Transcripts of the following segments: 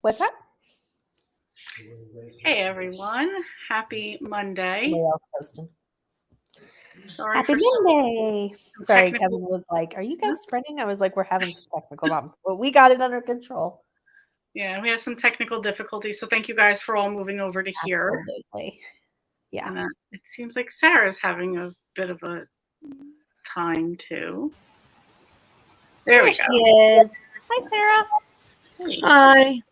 What's up? Hey everyone, happy Monday. Somebody else posting. Sorry Happy for Monday. some Sorry, technical- Kevin was like, "Are you guys sprinting?" I was like, "We're having some technical problems, but we got it under control." Yeah, we have some technical difficulties, so thank you guys for all moving over to here. Absolutely. Yeah. And it seems like Sarah's having a bit of a time too. There we She go. is. Hi, Sarah. Hey. Hi.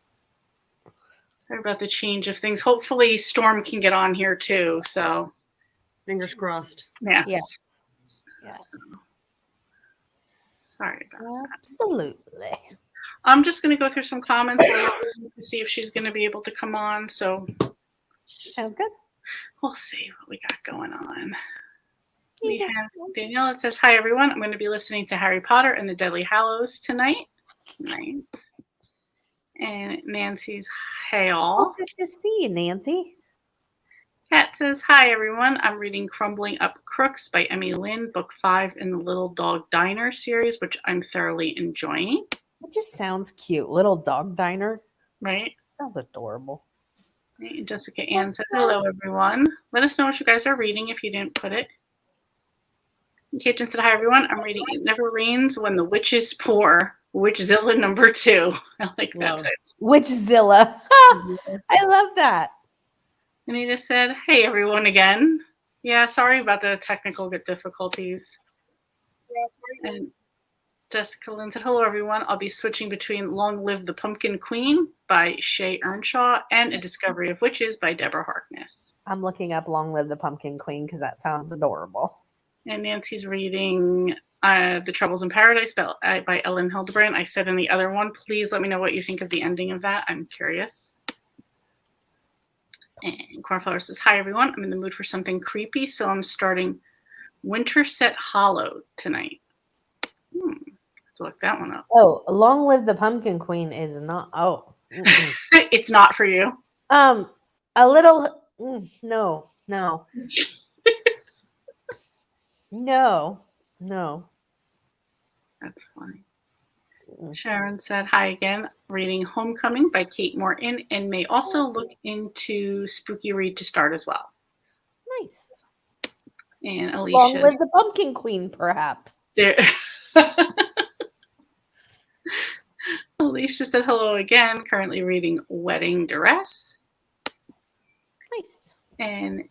Sorry about the change of things. Hopefully Storm can get on here too. So Fingers crossed. yeah. Yes. Yes. Sorry about that. Absolutely. I'm just going to go through some comments to see if she's going to be able to come on. So Sounds good. we'll see what we got going on. We have Danielle that says, "Hi everyone, I'm going to be listening to Harry Potter and the Deadly Hallows tonight." Nice. And Nancy's, "Hey all." Good to see you, Nancy. Kat says, "Hi everyone, I'm reading Crumbling Up Crooks by Emmy Lynn, book 5 in the Little Dog Diner series, which I'm thoroughly enjoying." It just sounds cute. Little dog diner. Right? Sounds adorable. Right. And Jessica Ann said, "Hello everyone. Let us know what you guys are reading if you didn't put it." Kitchen said, "Hi everyone, I'm reading It Never Rains When the Witches Pour, Witchzilla number 2. I like that title. Witchzilla. I love that. Anita said, "Hey everyone again." Yeah, sorry about the technical difficulties. And Jessica Lynn said, "Hello everyone. I'll be switching between Long Live the Pumpkin Queen by Shay Earnshaw and A Discovery of Witches by Deborah Harkness." I'm looking up Long Live the Pumpkin Queen because that sounds adorable. And Nancy's reading The Troubles in Paradise by Ellen Hildebrand. I said in the other one, please let me know what you think of the ending of that. I'm curious. And Cornflower says, "Hi everyone. I'm in the mood for something creepy, so I'm starting Winterset Hollow tonight." Look that one up. Oh, Long Live the Pumpkin Queen is not. Oh, It's not for you. a little. No. No. That's funny. Sharon said, "Hi again. Reading Homecoming by Kate Morton and may also look into Spooky Read to start as well." Nice. And Long Alicia. Live the Pumpkin Queen, perhaps. There. Alicia said, "Hello again. Currently reading Wedding Dress." Nice. And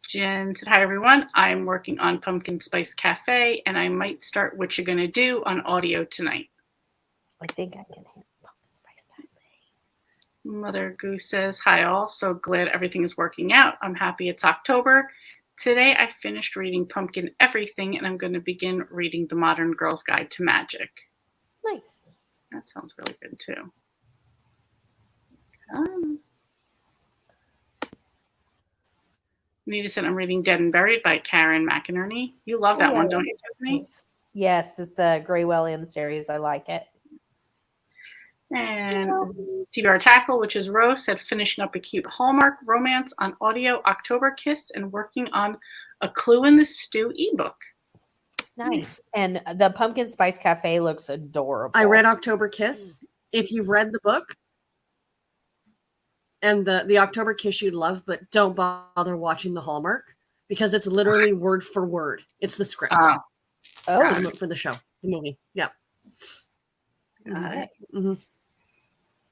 Jen said, "Hi everyone. I'm working on Pumpkin Spice Cafe and I might start What You Gonna Do on audio tonight." I think I can handle Pumpkin Spice Cafe. Mother Goose says, "Hi all. So glad everything is working out. I'm happy it's October. Today I finished reading Pumpkin Everything and I'm going to begin reading The Modern Girl's Guide to Magic." Nice. That sounds really good too. Anita said, "I'm reading Dead and Buried by Karen McInerney." You love that one, don't you, Tiffany? Yes, it's the Greywellian series. I like it. And CBR Tackle, which is Rose, said, "Finishing up a cute Hallmark romance on audio, October Kiss, and working on A Clue in the Stew ebook." Nice. And the Pumpkin Spice Cafe looks adorable. I read October Kiss. If you've read the book and the October Kiss you'd love, but don't bother watching the Hallmark because it's literally word for word. It's the script. For the show, the movie. Yep. Got it. Mm-hmm.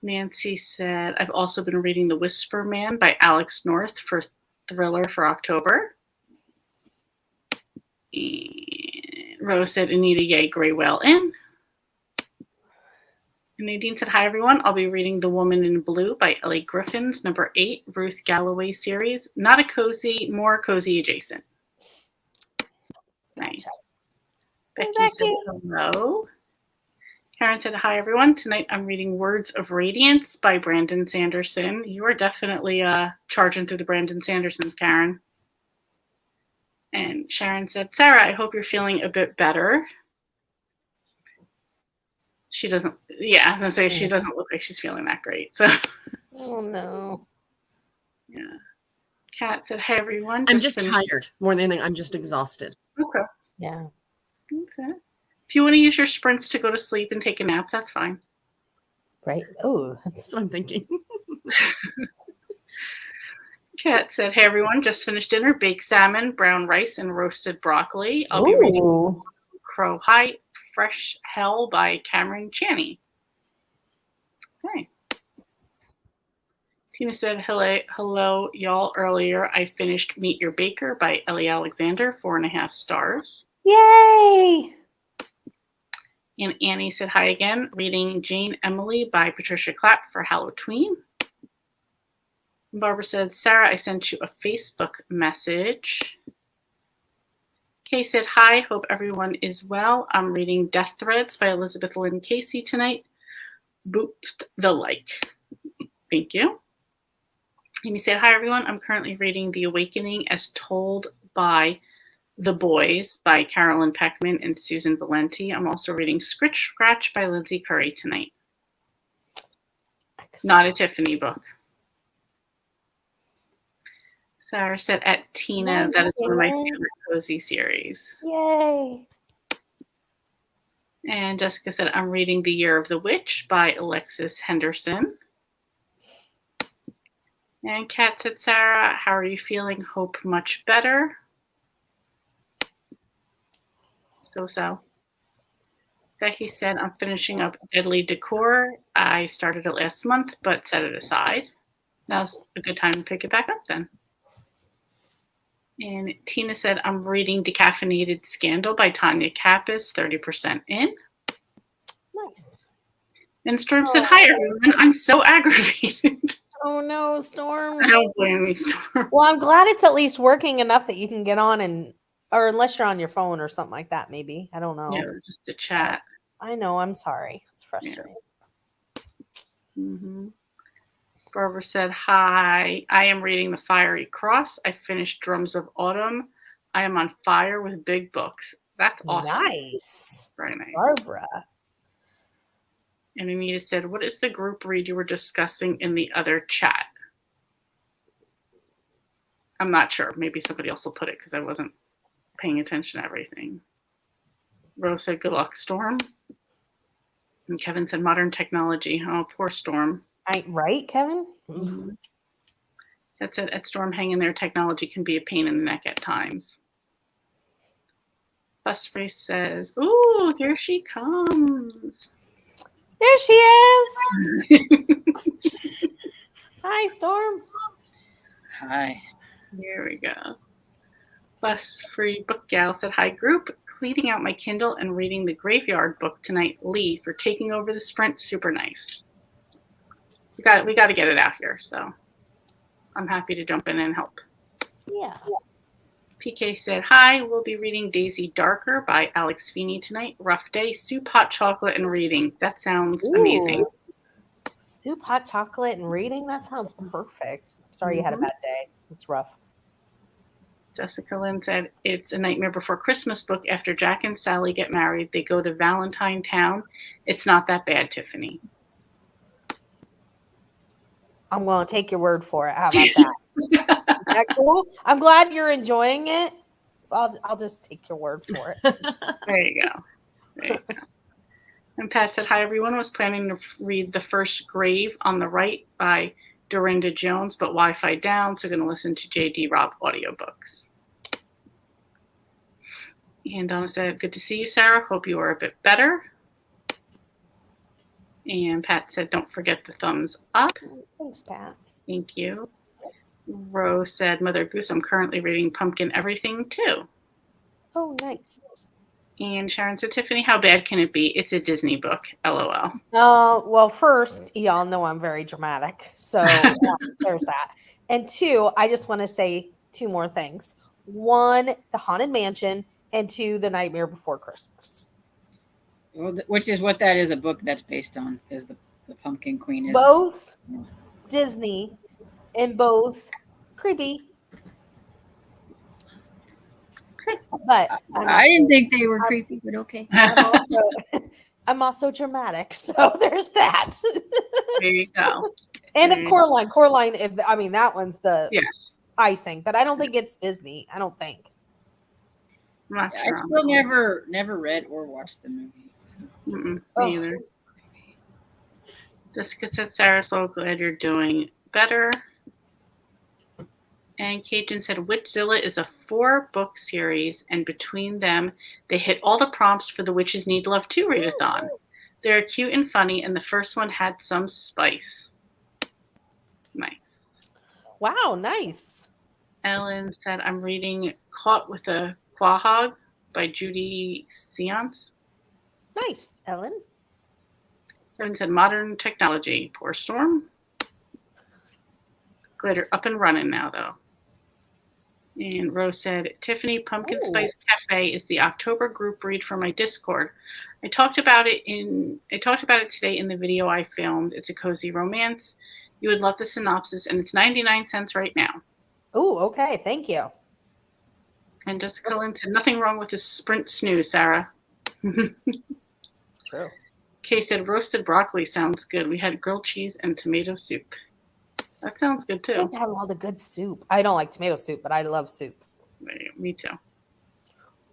Nancy said, "I've also been reading The Whisper Man by Alex North for thriller for October." And Rose said, "Anita, yay, Greywell in." And Nadine said, "Hi everyone. I'll be reading The Woman in Blue by Ellie Griffin's number 8 Ruth Galloway series. Not a cozy, more cozy adjacent." Nice. Becky said, "Hello." Karen said, "Hi everyone. Tonight I'm reading Words of Radiance by Brandon Sanderson." You are definitely charging through the Brandon Sandersons, Karen. And Sharon said, "Sarah, I hope you're feeling a bit better." She doesn't. Yeah, I was gonna say she doesn't look like she's feeling that great. So. Oh no. Yeah. Kat said, "Hey everyone. I'm just tired more than anything. I'm just exhausted. Okay. Yeah. Okay. If you want to use your sprints to go to sleep and take a nap, that's fine. Right. Oh, That's what I'm thinking. Kat said, hey, everyone, just finished dinner. Baked salmon, brown rice, and roasted broccoli. I'll be reading Crow High, Fresh Hell by Cameron Chaney. Okay. Tina said, hello, y'all. Earlier, I finished Meet Your Baker by Ellie Alexander, 4.5 stars. Yay! And Annie said, hi again. Reading Jane Emily by Patricia Clapp for Hallowtween. Barbara said, Sarah, I sent you a Facebook message. Kay said, hi, hope everyone is well. I'm reading Death Threads by Elizabeth Lynn Casey tonight. Booped the like. Thank you. Amy said, hi, everyone. I'm currently reading The Awakening as Told by The Boys by Carolyn Peckman and Susan Valenti. I'm also reading Scritch Scratch by Lindsay Curry tonight. Excellent. Not a Tiffany book. Sarah said at Tina, that is one of my favorite cozy series. Yay. And Jessica said, I'm reading The Year of the Witch by Alexis Henderson. And Kat said, Sarah, how are you feeling? Hope much better. So. Becky said, I'm finishing up Deadly Decor. I started it last month, but set it aside. Now's a good time to pick it back up then. And Tina said, I'm reading Decaffeinated Scandal by Tanya Kappas, 30% in. Nice. And Storm said, hi, everyone. I'm so aggravated. Oh, no, Storm. I don't blame you, Storm. Well, I'm glad it's at least working enough that you can get on or unless you're on your phone or something like that, maybe. I don't know. Yeah, just a chat. I know. I'm sorry. It's frustrating. Yeah. Mm-hmm. Barbara said, hi, I am reading The Fiery Cross. I finished Drums of Autumn. I am on fire with big books. That's awesome. Nice. Very nice. Barbara. And Anita said, what is the group read you were discussing in the other chat? I'm not sure. Maybe somebody else will put it because I wasn't paying attention to everything. Rose said, good luck, Storm. And Kevin said, modern technology. Oh, poor Storm. Right, Kevin? Mm-hmm. That's it. At Storm, hang in there. Technology can be a pain in the neck at times. Busface says, ooh, here she comes. There she is. Hi, Storm. Hi. There we go. Bus Free Book Gal said, hi, group. Cleaning out my Kindle and reading the Graveyard book tonight. Lee, for taking over the sprint. Super nice. We got to get it out here, so I'm happy to jump in and help. Yeah. PK said, hi, we'll be reading Daisy Darker by Alex Feeney tonight. Rough day, soup, hot chocolate, and reading. That sounds amazing. Soup, hot chocolate, and reading? That sounds perfect. Sorry you had a bad day. It's rough. Jessica Lynn said, it's a Nightmare Before Christmas book. After Jack and Sally get married, they go to Valentine Town. It's not that bad, Tiffany. I'm going to take your word for it. How about that? Is that cool? I'm glad you're enjoying it. I'll just take your word for it. There you go. And Pat said, hi, everyone. Was planning to read The First Grave on the Right by Dorinda Jones, but Wi-Fi down, so going to listen to J.D. Robb audiobooks. And Donna said, good to see you, Sarah. Hope you are a bit better. And Pat said, don't forget the thumbs up. Thanks, Pat. Thank you. Rose said, Mother Goose, I'm currently reading Pumpkin Everything, too. Oh, nice. And Sharon said, Tiffany, how bad can it be? It's a Disney book. LOL. Well, first, y'all know I'm very dramatic. So there's that. And two, I just want to say two more things. One, The Haunted Mansion, and two, The Nightmare Before Christmas. Well, which is what that is a book that's based on, is the Pumpkin Queen is. Both Disney and both creepy. But I didn't think they were creepy, but okay. I'm also dramatic, so there's that. There you go. And Coraline. Coraline, that one's the icing, but I don't think it's Disney. I don't think. I'm not sure. I still never read or watched the movie. So. Me either. Jessica said, Sarah, so glad you're doing better. And Cajun said, Witchzilla is a 4-book series, and between them, they hit all the prompts for the Witches Need Love 2 readathon. They're cute and funny, and the first one had some spice. Nice. Wow, nice. Ellen said, I'm reading Caught with a Quahog by Judy Seance. Nice, Ellen. Kevin said, modern technology. Poor Storm. Glitter up and running now, though. And Rose said, Tiffany, Pumpkin Spice Cafe is the October group read for my Discord. I talked about it today in the video I filmed. It's a cozy romance. You would love the synopsis, and it's 99 cents right now. Oh, okay. Thank you. And Jessica Lynn said, nothing wrong with a sprint snooze, Sarah. True. Kay said, roasted broccoli sounds good. We had grilled cheese and tomato soup. That sounds good, too. You guys have all the good soup. I don't like tomato soup, but I love soup. Me too.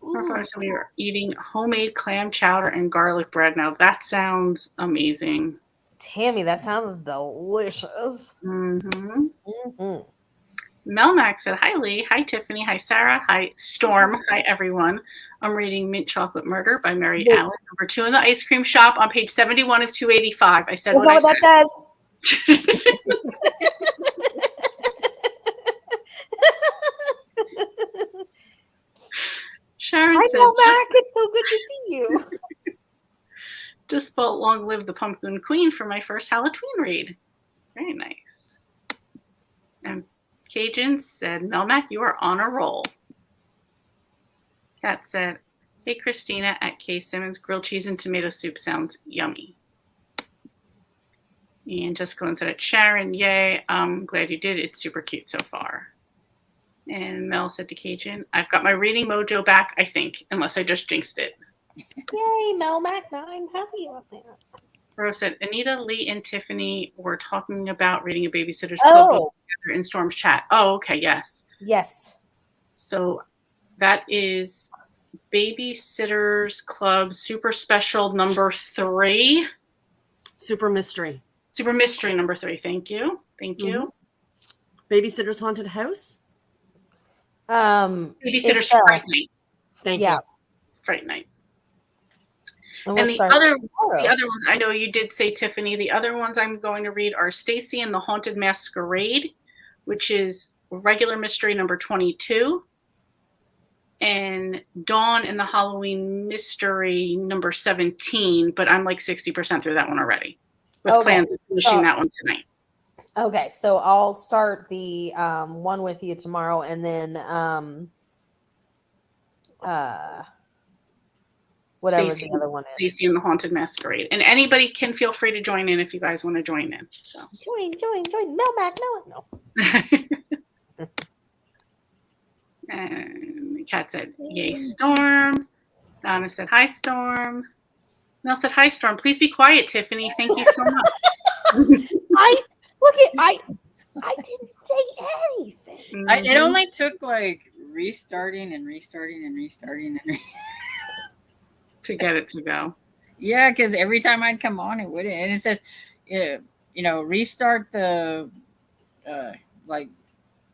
So we are eating homemade clam chowder and garlic bread. Now, that sounds amazing. Tammy, that sounds delicious. Mm-hmm. Mm-hmm. Melmac said, hi, Lee. Hi, Tiffany. Hi, Sarah. Hi, Storm. Hi, everyone. I'm reading Mint Chocolate Murder by Mary Allen. Number 2 in the ice cream shop on page 71 of 285. I said That's not what that says. Sharon Hi, said, Melmac. It's so good to see you. just spelled long live the Pumpkin Queen for my first Hallowtween read. Very nice. And Cajun said, Melmac, you are on a roll. Kat said, hey, Christina at K. Simmons, grilled cheese and tomato soup sounds yummy. And Jessica Lynn said, Sharon, yay, I'm glad you did. It's super cute so far. And Mel said to Cajun, I've got my reading mojo back, I think, unless I just jinxed it. Yay, Melmac. I'm happy about that. Rose said, Anita, Lee, and Tiffany were talking about reading a Babysitter's Club book together in Storm's chat. Oh, okay, yes. Yes. So that is Babysitter's Club Super Special number 3. Super Mystery. Super Mystery number 3. Thank you. Thank you. Babysitter's Haunted House. Babysitter's Fright Night. Thank you. Fright Night. And the other ones, I know you did say, Tiffany, the other ones I'm going to read are Stacy and the Haunted Masquerade, which is regular mystery number 22, and Dawn and the Halloween Mystery number 17, but I'm like 60% through that one already, with plans of finishing that one tonight. Okay, so I'll start the one with you tomorrow, and then whatever Stacey, the other one is. Stacy and the Haunted Masquerade. And anybody can feel free to join in if you guys want to join in. So. Join. Melmac, no. And the cat said, yay, Storm. Donna said, hi, Storm. Mel said, hi, Storm. Please be quiet, Tiffany. Thank you so much. I didn't say anything. It only took like restarting to get it to go. Yeah, because every time I'd come on, it wouldn't. And it says, restart the, like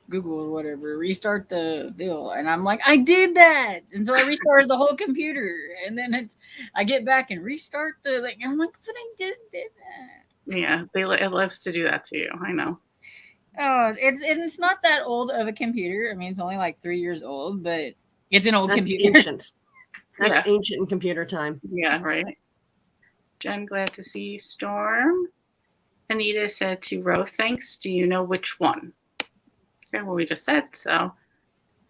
Google or whatever, restart the deal. And I'm like, I did that. And so I restarted the whole computer. And then I get back and restart and I'm like, but I just did that. Yeah, it loves to do that to you. I know. Oh, it's not that old of a computer. I mean, it's only like 3 years old, but it's an old computer. Ancient. That's ancient in computer time. Yeah, right. Jen, glad to see you, Storm. Anita said to Ro, thanks. Do you know which one? Okay, well, we just said so.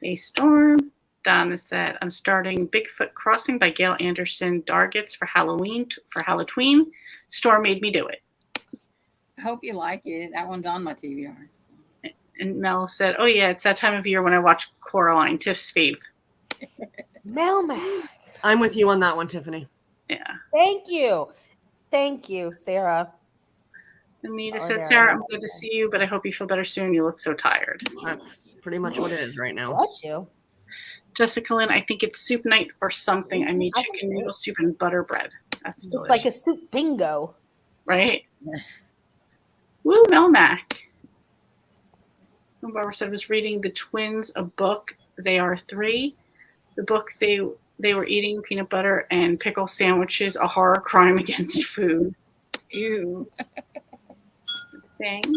Hey, Storm. Donna said, I'm starting Bigfoot Crossing by Gail Anderson Dargits for Hallowtween. Storm made me do it. I hope you like it. That one's on my TBR. So. And Mel said, oh, yeah, it's that time of year when I watch Coraline, Tiff's fave. Melmac. I'm with you on that one, Tiffany. Yeah. Thank you, Sarah. Anita said, Sarah, I'm glad to see you, but I hope you feel better soon. You look so tired. That's pretty much what it is right now. Bless you. Jessica Lynn, I think it's soup night or something. I made chicken noodle soup and butter bread. That's delicious. It's like a soup bingo. Right? Woo, Melmac. Barbara said was reading the twins a book. They are 3. The book they were eating peanut butter and pickle sandwiches, a horror crime against food. Ew. Thanks.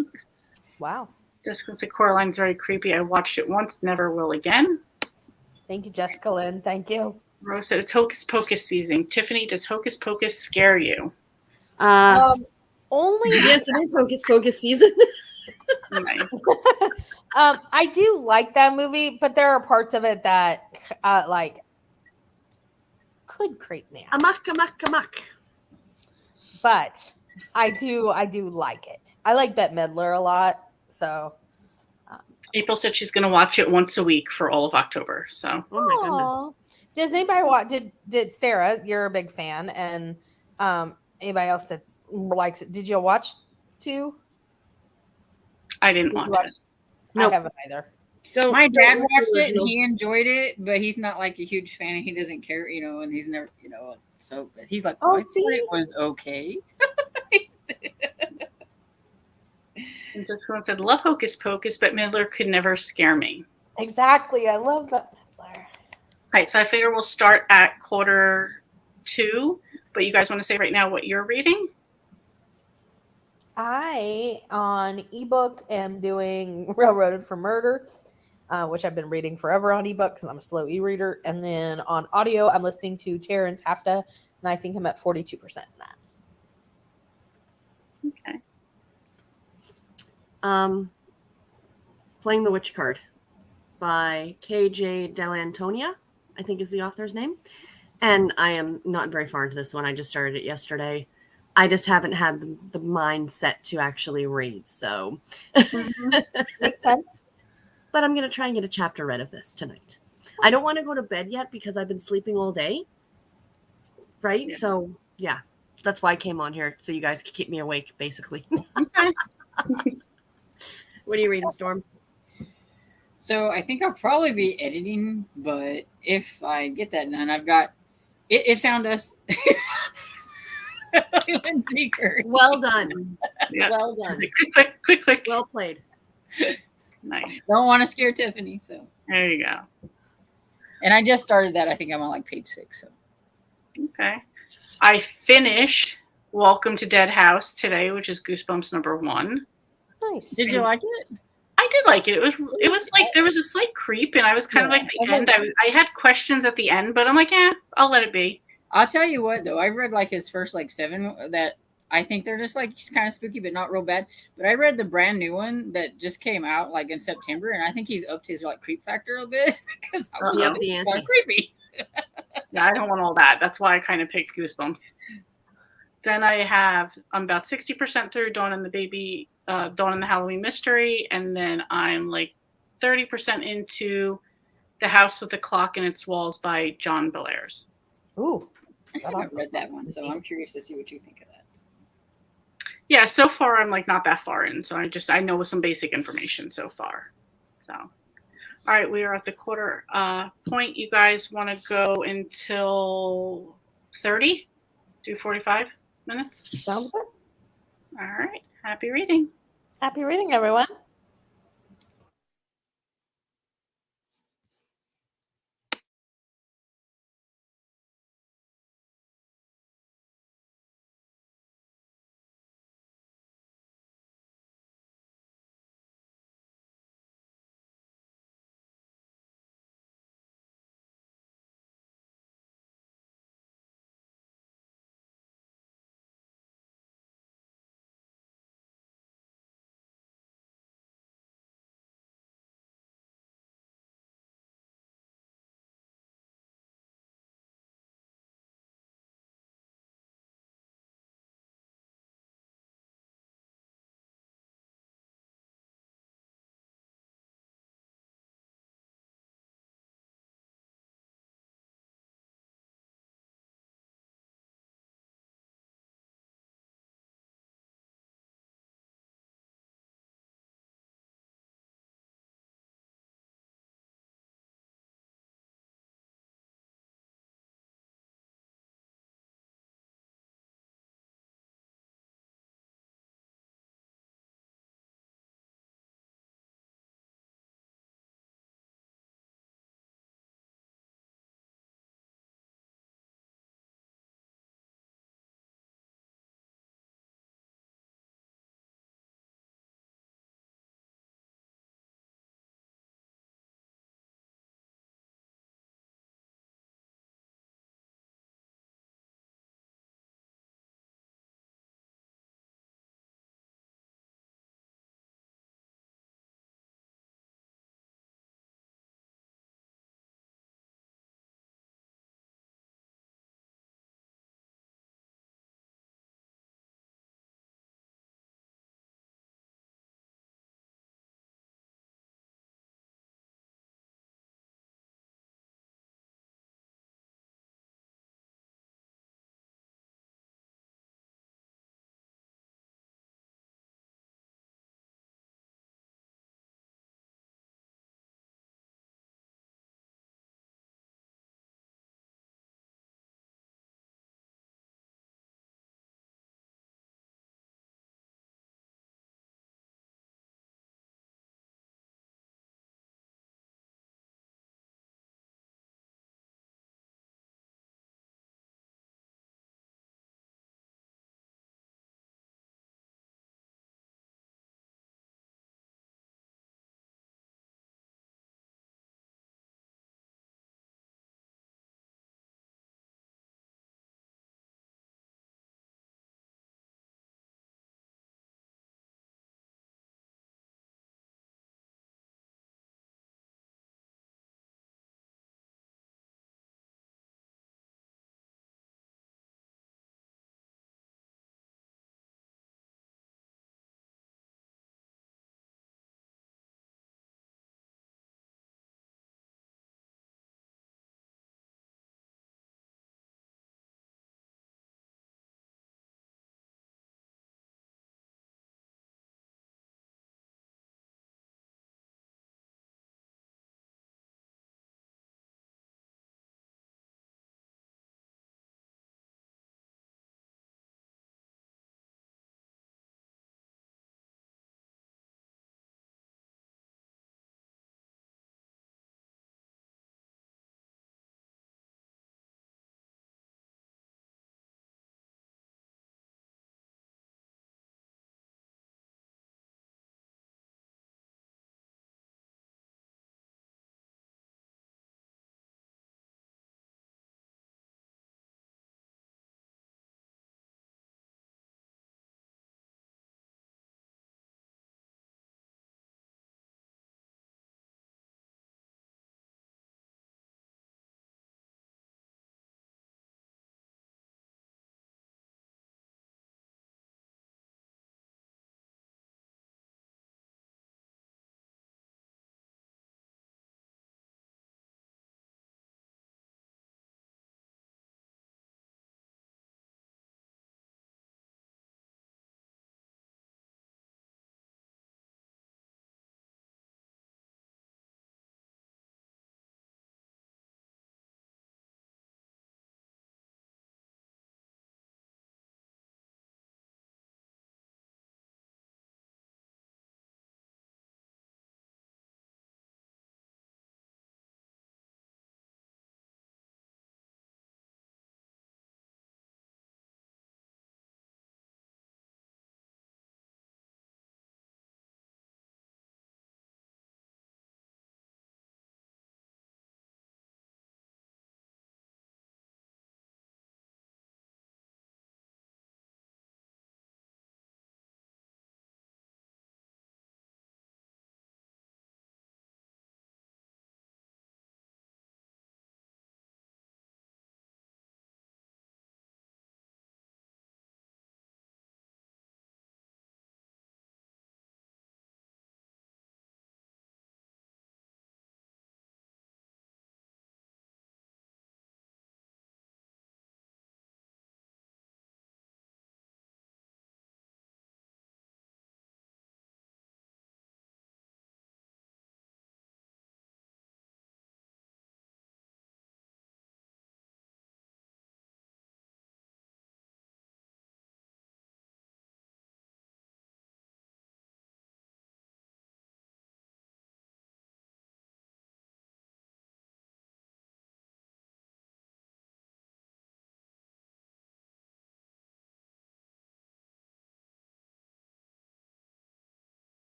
Wow. Jessica said Coraline's very creepy. I watched it once, never will again. Thank you, Jessica Lynn. Thank you. Rose said it's Hocus Pocus season. Tiffany, does Hocus Pocus scare you? Only Yes, it is Hocus Pocus season. Nice. I do like that movie, but there are parts of it that like could creep me out. Amok. But I do like it. I like Bette Midler a lot. So April said she's going to watch it once a week for all of October. So, Oh my goodness. Aw. Does anybody watch? Did Sarah? You're a big fan, and anybody else that likes it? Did you watch 2? I didn't Did you watch it. I haven't either. My dad don't watched it and original. he enjoyed it, but he's not like a huge fan and he doesn't care, and he's never, so but he's like, Oh, I see? thought it was okay. And Jessica said, love Hocus Pocus, but Midler could never scare me. Exactly. I love Bette Midler. All right, so I figure we'll start at 1:45, but you guys want to say right now what you're reading? I, on ebook, am doing Railroaded for Murder, which I've been reading forever on ebook because I'm a slow e-reader. And then on audio, I'm listening to Terrence Hafta, and I think I'm at 42% in that. Okay. Playing the Witch Card by K.J. Dell'Antonia, I think is the author's name. And I am not very far into this one. I just started it yesterday. I just haven't had the mindset to actually read, so. Makes sense. But I'm going to try and get a chapter read of this tonight. I don't want to go to bed yet because I've been sleeping all day. Right? Yeah. So, yeah. That's why I came on here, so you guys could keep me awake, basically. Okay. What are you reading, Storm? So I think I'll probably be editing, but if I get that done, I've got it found us. Lindsay Curry. Well done. Yeah. Well done. Just quick. Well played. Nice. Don't want to scare Tiffany, so. There you go. And I just started that. I think I'm on like page 6. So. Okay. I finished Welcome to Dead House today, which is Goosebumps #1. Nice. Did you like it? I did like it. It was like there was a slight creep, and I was kind of like the end. I had questions at the end, but I'm like, I'll let it be. I'll tell you what, though. I've read like his first like 7 that I think they're just like kind of spooky, but not real bad. But I read the brand new one that just came out like in September, and I think he's upped his like creep factor a little bit because He upped the ante. creepy. Yeah, I don't want all that. That's why I kind of picked Goosebumps. Then I'm about 60% through Dawn and the Halloween Mystery, and then I'm like 30% into The House with the Clock in Its Walls by John Bellairs. Ooh. I That haven't also read that sounds one, so creepy. I'm curious to see what you think of that. Yeah, so far I'm like not that far in, so I know some basic information so far. So, all right, we are at the quarter point. You guys want to go until 30? Do 45 minutes? Sounds good. All right. Happy reading. Happy reading, everyone.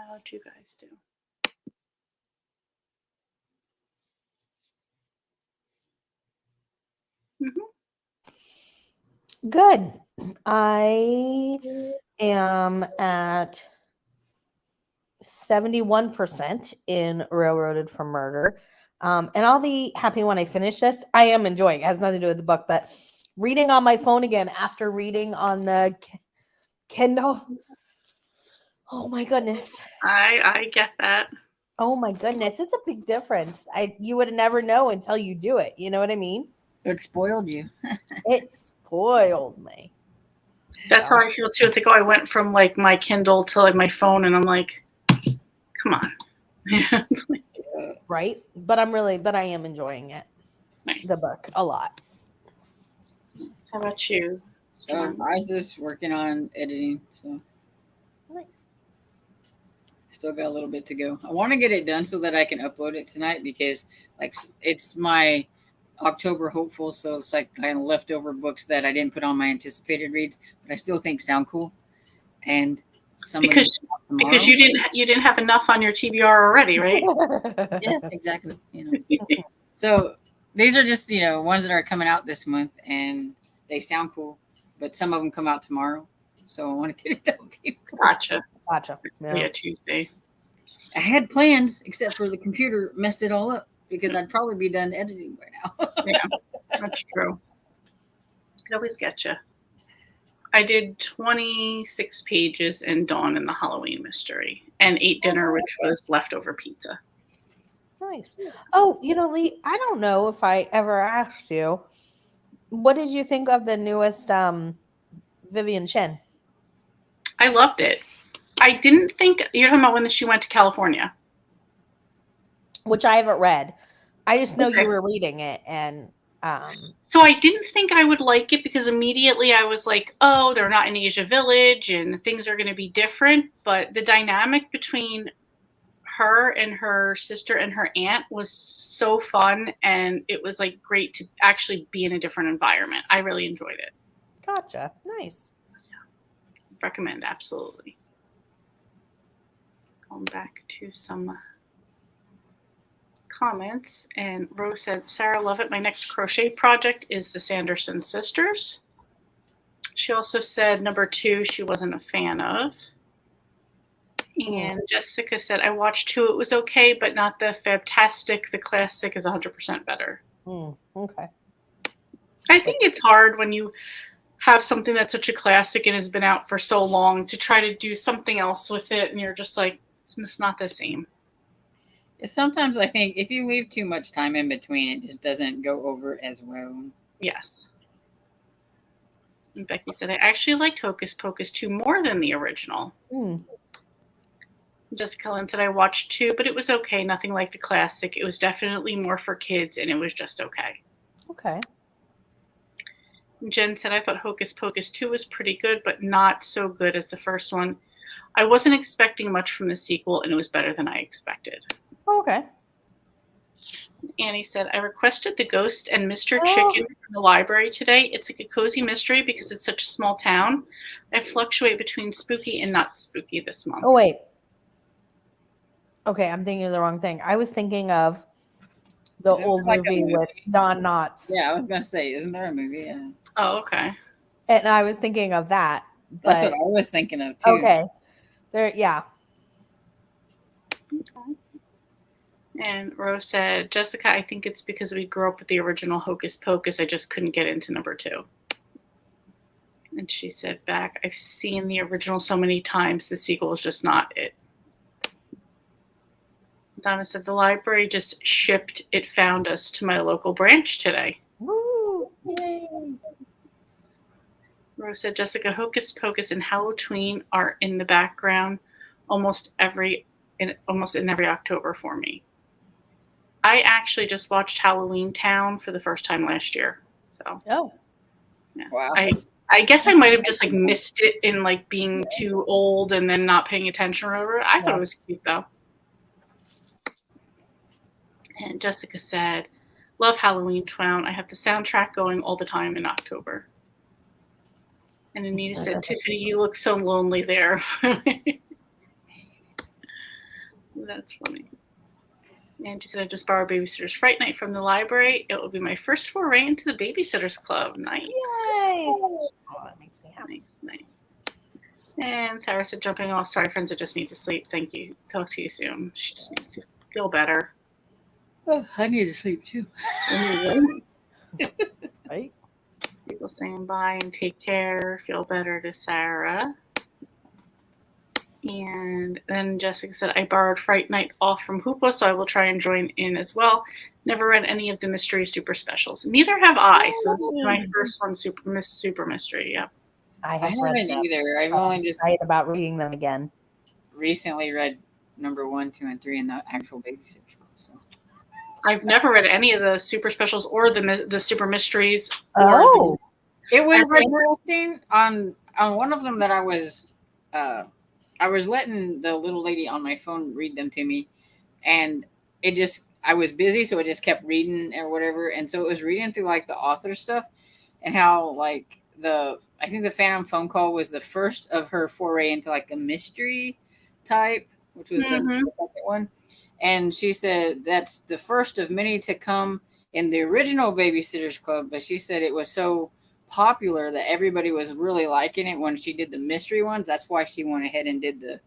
How'd you guys do? Good. I am at 71% in Railroaded for Murder. And I'll be happy when I finish this. I am enjoying it. It has nothing to do with the book, but reading on my phone again after reading on the Kindle. Oh my goodness. I get that. Oh my goodness. It's a big difference. You would never know until you do it. You know what I mean? It spoiled you. It spoiled me. That's how I feel too. It's like, oh, I went from like my Kindle to like my phone, and I'm like, come on. Right? But I am enjoying it. Nice. The book a lot. How about you? So I was just working on editing, so Nice. still got a little bit to go. I want to get it done so that I can upload it tonight because like it's my October hopeful, so it's like kind of leftover books that I didn't put on my anticipated reads, but I still think sound cool. And some because you didn't have enough on your TBR already, right? Yeah, exactly. So these are just ones that are coming out this month, and they sound cool, but some of them come out tomorrow, so I want to get it done. Gotcha. Yeah. Tuesday. I had plans, except for the computer messed it all up because I'd probably be done editing by now. Yeah, that's true. It always gets you. I did 26 pages in Dawn and the Halloween Mystery and ate dinner, which was leftover pizza. Nice. Oh, Lee, I don't know if I ever asked you, what did you think of the newest Vivian Chen? I loved it. I didn't think you're talking about when she went to California, which I haven't read. I just know you were reading it, and so I didn't think I would like it because immediately I was like, oh, they're not in Asia Village and things are going to be different. But the dynamic between her and her sister and her aunt was so fun, and it was like great to actually be in a different environment. I really enjoyed it. Gotcha. Nice. Recommend, absolutely. Going back to some comments, and Rose said, Sarah, love it. My next crochet project is the Sanderson sisters. She also said number 2 she wasn't a fan of. And Jessica said, I watched 2. It was okay, but not the fantastic. The classic is 100% better. Okay. I think it's hard when you have something that's such a classic and has been out for so long to try to do something else with it, and you're just like, it's not the same. Sometimes I think if you leave too much time in between, it just doesn't go over as well. Yes. And Becky said, I actually liked Hocus Pocus 2 more than the original. Jessica Lynn said, I watched 2, but it was okay. Nothing like the classic. It was definitely more for kids, and it was just okay. Okay. Jen said, I thought Hocus Pocus 2 was pretty good, but not so good as the first one. I wasn't expecting much from the sequel, and it was better than I expected. Okay. Annie said, I requested the Ghost and Mr. Chicken from the library today. It's like a cozy mystery because it's such a small town. I fluctuate between spooky and not spooky this month. Oh, wait. Okay, I'm thinking of the wrong thing. I was thinking of the old movie with Don Knotts. Yeah, I was going to say, isn't there a movie? Yeah. Oh, okay. And I was thinking of that. That's what I was thinking of, too. Okay. Yeah. Okay. And Rose said, Jessica, I think it's because we grew up with the original Hocus Pocus. I just couldn't get into number 2. And she said back, I've seen the original so many times. The sequel is just not it. Donna said, the library just shipped It Found Us to my local branch today. Woo! Yay. Rose said, Jessica, Hocus Pocus and Hallowtween are in the background almost in every October for me. I actually just watched Halloween Town for the first time last year. So yeah. Wow. I guess I might have just like missed it in like being too old and then not paying attention or whatever. I thought it was cute though. And Jessica said, love Halloween Town. I have the soundtrack going all the time in October. And Anita said, Tiffany, you look so lonely there. That's funny. And she said, I just borrowed Babysitter's Fright Night from the library. It will be my first foray into the Babysitters Club. Nice. Yay! Oh, that makes me happy. Nice. And Sarah said, jumping off. Sorry, friends, I just need to sleep. Thank you. Talk to you soon. She just needs to feel better. Oh, I need to sleep too. Right? People saying bye and take care. Feel better to Sarah. And then Jessica said, I borrowed Fright Night off from Hoopla, so I will try and join in as well. Never read any of the mystery super specials. Neither have I. So this is my first one, super mystery. Yeah. I I have read haven't them. either. I've I'm only just excited about reading them again. recently read number 1, 2, and 3 in the actual Babysitters Club. So I've never read any of the super specials or the super mysteries. Oh, it was As in- interesting on one of them that I was letting the little lady on my phone read them to me, and I was busy, so it just kept reading or whatever, and so it was reading through like the author stuff and how like I think the Phantom Phone Call was the first of her foray into like a mystery type, which was the second one. And she said that's the first of many to come in the original Babysitters Club, but she said it was so popular that everybody was really liking it when she did the mystery ones. That's why she went ahead and did the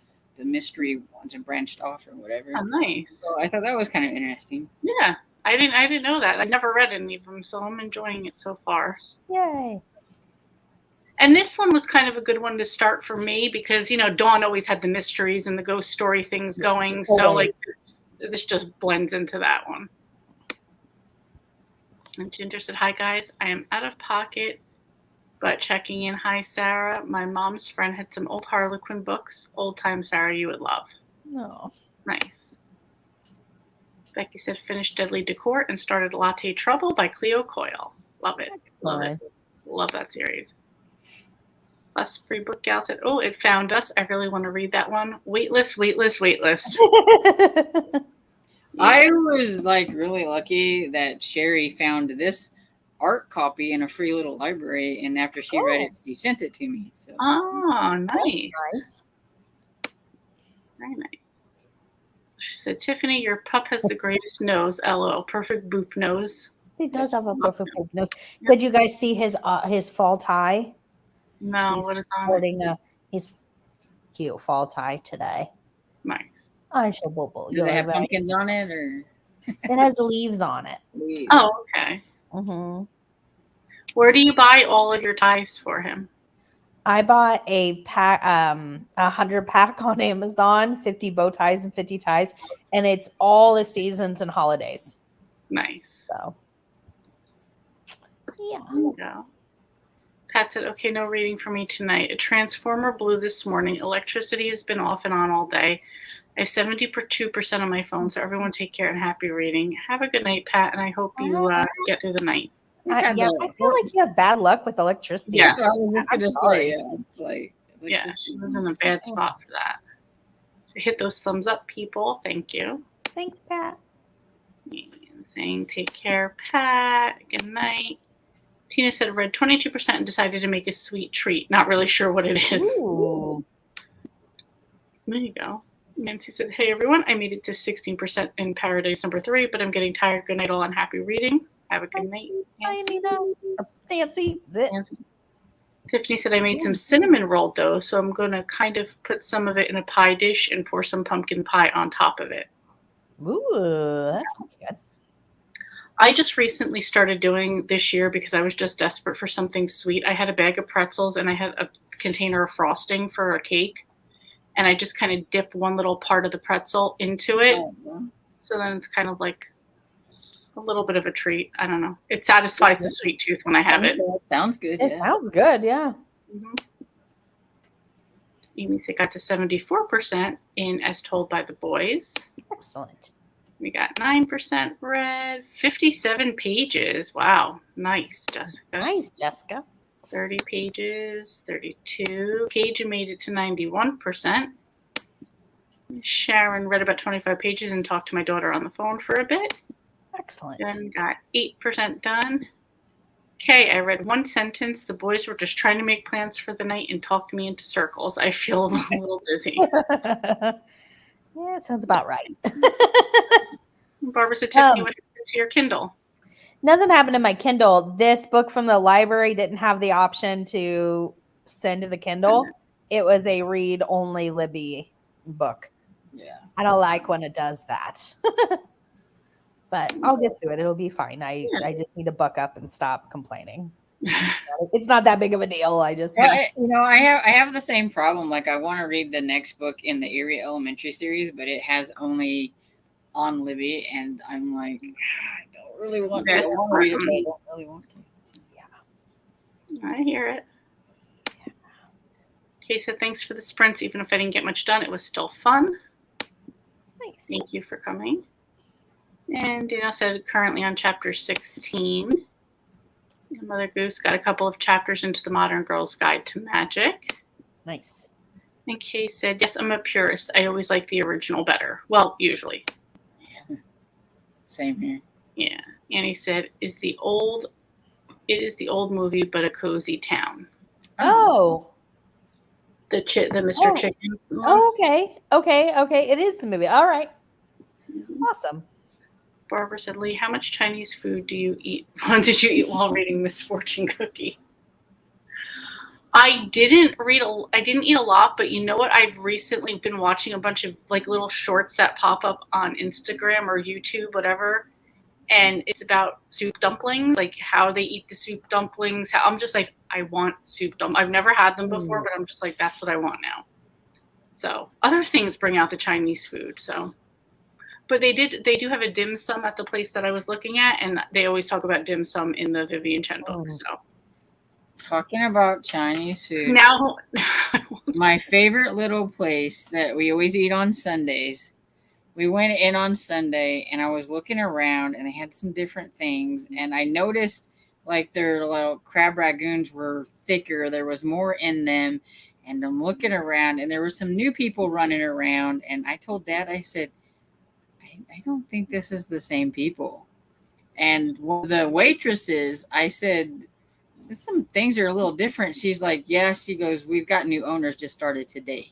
mystery ones and branched off or whatever. Oh, nice. So I thought that was kind of interesting. Yeah. I didn't know that. I never read any of them, so I'm enjoying it so far. yay. And this one was kind of a good one to start for me because, Dawn always had the mysteries and the ghost story things going. So, like, this just blends into that one. And Ginger said, hi, guys. I am out of pocket, but checking in. Hi, Sarah. My mom's friend had some old Harlequin books. Old time Sarah you would love. No. Nice. Becky said, finished Deadly Decor and started Latte Trouble by Cleo Coyle. Love it. Love it. Love that series. Us Free Book Gal said, oh, it found us. I really want to read that one. Waitlist. I was like really lucky that Sherry found this art copy in a free little library, and after she read it, she sent it to me. So Oh, nice. Nice. Very nice. She said, Tiffany, your pup has the greatest nose. LOL. Perfect boop nose. He does have a perfect nose. Did you guys see his fall tie? No, what is on it? Sporting his cute fall tie today. Nice. I shall bubble. does it have pumpkins on it or? It has leaves on it. Oh, okay. Mm-hmm. Where do you buy all of your ties for him? I bought a pack, 100 pack on Amazon, 50 bow ties and 50 ties, and it's all the seasons and holidays. Nice. So, yeah. There you go. Pat said, okay, no reading for me tonight. A transformer blew this morning. Electricity has been off and on all day. I have 72% on my phone, so everyone take care and happy reading. Have a good night, Pat, and I hope you get through the night. I feel like you have bad luck with electricity. Yeah. I was just gonna say, it's like Yeah, she was in a bad spot for that. So hit those thumbs up, people. Thank you. Thanks, Pat. And saying take care, Pat. Good night. Tina said read 22% and decided to make a sweet treat. Not really sure what it is. Ooh. There you go. Nancy said, hey, everyone. I made it to 16% in Paradise number 3, but I'm getting tired. Good night, all, and happy reading. Have a good night, Nancy. Fancy. Tiffany said, I made some cinnamon roll dough, so I'm going to kind of put some of it in a pie dish and pour some pumpkin pie on top of it. Ooh, that sounds good. I just recently started doing this year because I was just desperate for something sweet. I had a bag of pretzels and I had a container of frosting for a cake. And I just kind of dip one little part of the pretzel into it. So then it's kind of like a little bit of a treat. I don't know. It satisfies the sweet tooth when I have it. That sounds good. It sounds good, yeah. Mm-hmm. Amy said got to 74% in As Told by the Boys. Excellent. We got 9% read, 57 pages. Wow. Nice, Jessica. Nice, Jessica. 30 pages, 32. Cajun made it to 91%. Sharon read about 25 pages and talked to my daughter on the phone for a bit. Excellent. Then got 8% done. Okay, I read one sentence. The boys were just trying to make plans for the night and talked me into circles. I feel a little dizzy. Yeah, it sounds about right. Barbara said, Tiffany, what happened to your Kindle? Nothing happened to my Kindle. This book from the library didn't have the option to send to the Kindle. It was a read-only Libby book. Yeah. I don't like when it does that. But I'll get to it. It'll be fine. I just need to buck up and stop complaining. It's not that big of a deal. I just Well, I have the same problem. Like, I want to read the next book in the Erie Elementary series, but it has only on Libby, and I'm like, I don't really want to. I want to read it, but I don't really want to. So, yeah. I hear it. Kay said, thanks for the sprints. Even if I didn't get much done, it was still fun. Nice. Thank you for coming. And Danielle said, currently on chapter 16. And Mother Goose got a couple of chapters into the Modern Girl's Guide to Magic. Nice. And Kay said, yes, I'm a purist. I always like the original better. Well, usually. yeah. Same here. Yeah. Annie said, it is the old movie, but a cozy town. Oh. The Mr. Chicken. Oh, okay. It is the movie. All right. Awesome. Barbara said, Lee, how much Chinese food do you eat? What did you eat while reading Miss Fortune Cookie? I didn't eat a lot, but you know what? I've recently been watching a bunch of like little shorts that pop up on Instagram or YouTube, whatever. And it's about soup dumplings, like how they eat the soup dumplings. I'm just like, I want soup dumplings. I've never had them before, but I'm just like, that's what I want now. So other things bring out the Chinese food. So, but they do have a dim sum at the place that I was looking at, and they always talk about dim sum in the Vivian Chen book. So, talking about Chinese food, now my favorite little place that we always eat on Sundays. We went in on Sunday, and I was looking around, and they had some different things, and I noticed like their little crab ragoons were thicker. There was more in them, and I'm looking around, and there were some new people running around, and I told Dad, I said, I don't think this is the same people. And one of the waitresses, I said, some things are a little different. She's like, yeah, she goes, we've got new owners just started today.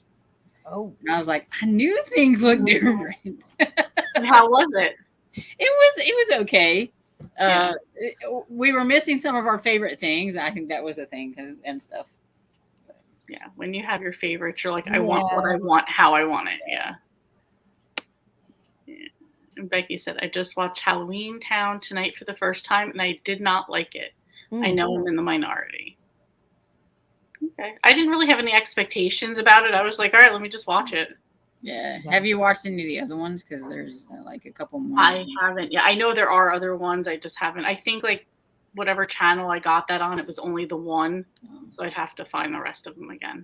Oh. And I was like, I knew things looked different. And how was it? It was okay. We were missing some of our favorite things. I think that was the thing and stuff. Yeah, when you have your favorites, you're like, I want what I want, how I want it. Yeah. And Becky said, I just watched Halloween Town tonight for the first time, and I did not like it. I know I'm in the minority. Okay. I didn't really have any expectations about it. I was like, all right, let me just watch it. Yeah. Have you watched any of the other ones? Because there's like a couple more. I haven't. Yeah, I know there are other ones. I just haven't. I think like whatever channel I got that on, it was only the one. So I'd have to find the rest of them again.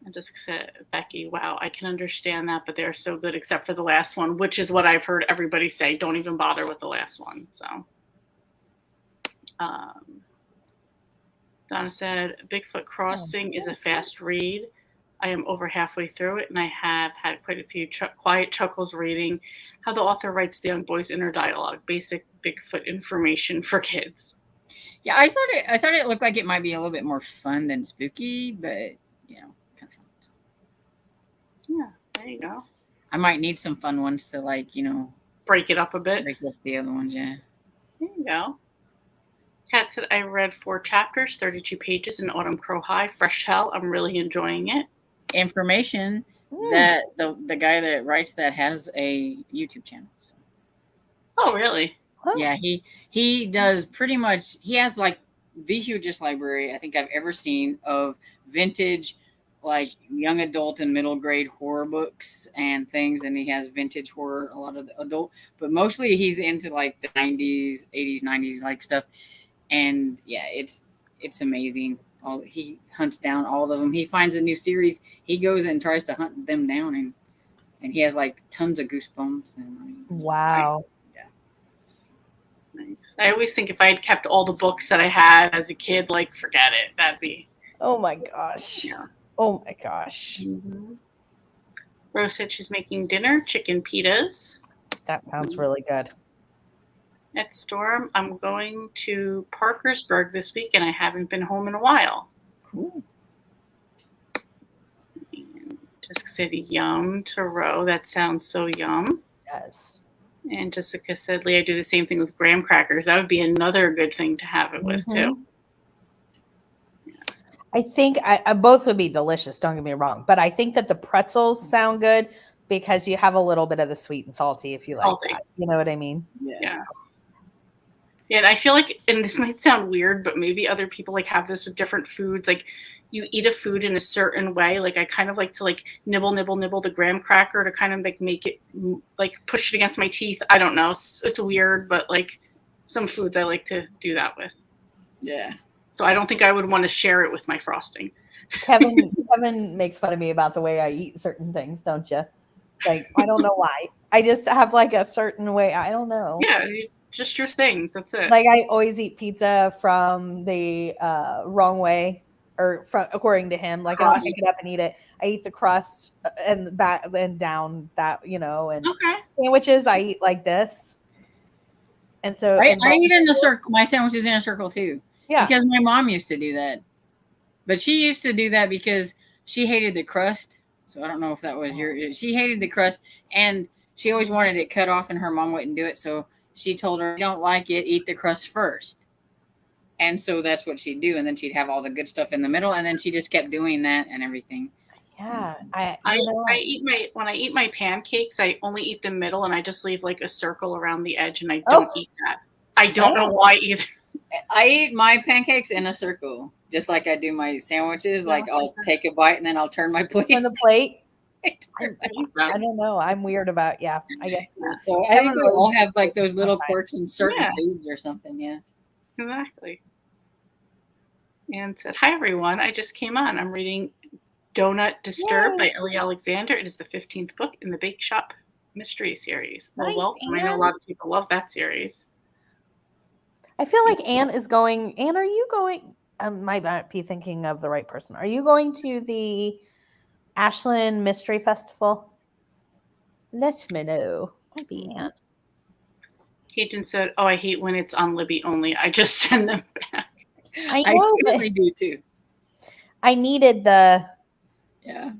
I just said, Becky, wow, I can understand that, but they're so good except for the last one, which is what I've heard everybody say. Don't even bother with the last one. So, Donna said, Bigfoot Crossing is a fast read. I am over halfway through it, and I have had quite a few quiet chuckles reading how the author writes the young boy's inner dialogue, basic Bigfoot information for kids. Yeah, I thought it looked like it might be a little bit more fun than spooky, but you know. Yeah, there you go. I might need some fun ones to break it up a bit. Break up the other ones, yeah. There you go. Kat said, I read 4 chapters, 32 pages in Autumn Crow High. Fresh hell. I'm really enjoying it. Information that the guy that writes that has a YouTube channel. So. Oh, really? Huh. Yeah, he does pretty much. He has like the hugest library I think I've ever seen of vintage, like young adult and middle grade horror books and things, and he has vintage horror, a lot of the adult, but mostly he's into like the 90s, 80s, 90s like stuff. And yeah, it's amazing. He hunts down all of them. He finds a new series, he goes and tries to hunt them down, and he has like tons of goosebumps. And wow. Yeah. Nice. I always think if I had kept all the books that I had as a kid, like forget it. That'd be. Oh my gosh. Yeah. Oh my gosh. Mm-hmm. Rose said she's making dinner, chicken pitas. That sounds really good. At Storm, I'm going to Parkersburg this week, and I haven't been home in a while. Cool. And Jessica said yum to row. That sounds so yum. Yes. And Jessica said, Lee, I do the same thing with graham crackers. That would be another good thing to have it with too. I think I both would be delicious. Don't get me wrong, but I think that the pretzels sound good because you have a little bit of the sweet and salty if you Salty. like that. You know what I mean? Yeah. Yeah, and I feel like, and this might sound weird, but maybe other people like have this with different foods. Like you eat a food in a certain way. Like I kind of like to like nibble the graham cracker to kind of like make it like push it against my teeth. I don't know. It's weird, but like some foods I like to do that with. Yeah. So I don't think I would want to share it with my frosting. Kevin makes fun of me about the way I eat certain things, don't you? Like I don't know why. I just have like a certain way. I don't know. Yeah, just your things. That's it. Like I always eat pizza from the wrong way, or from according to him. Like I don't pick it up and eat it. I eat the crust and back and down that, you know. And sandwiches I eat like this. And so I eat in a circle. My sandwich is in a circle too. Yeah. Because my mom used to do that. But she used to do that because she hated the crust. So I don't know if that was she hated the crust and she always wanted it cut off and her mom wouldn't do it. So she told her, "You don't like it, eat the crust first." And so that's what she'd do. And then she'd have all the good stuff in the middle. And then she just kept doing that and everything. Yeah. I eat my pancakes, I only eat the middle and I just leave like a circle around the edge and I don't eat that. I don't know why either. I eat my pancakes in a circle, just like I do my sandwiches. Like I'll take a bite and then I'll turn my plate. On the plate. I don't know. I'm weird about I guess. So I think we all have like those little quirks in certain foods or something. Yeah. Exactly. And said, "Hi everyone. I just came on. I'm reading Donut Disturbed by Ellie Alexander. It is the 15th book in the Bake Shop mystery series." Well, welcome. I know a lot of people love that series. I feel like Anne is going. Anne, are you going? I might be thinking of the right person. Are you going to the Ashland Mystery Festival? Let me know. Might be Anne. Cajun said, "Oh, I hate when it's on Libby only. I just send them back." I know, I do too. I needed the. Yeah.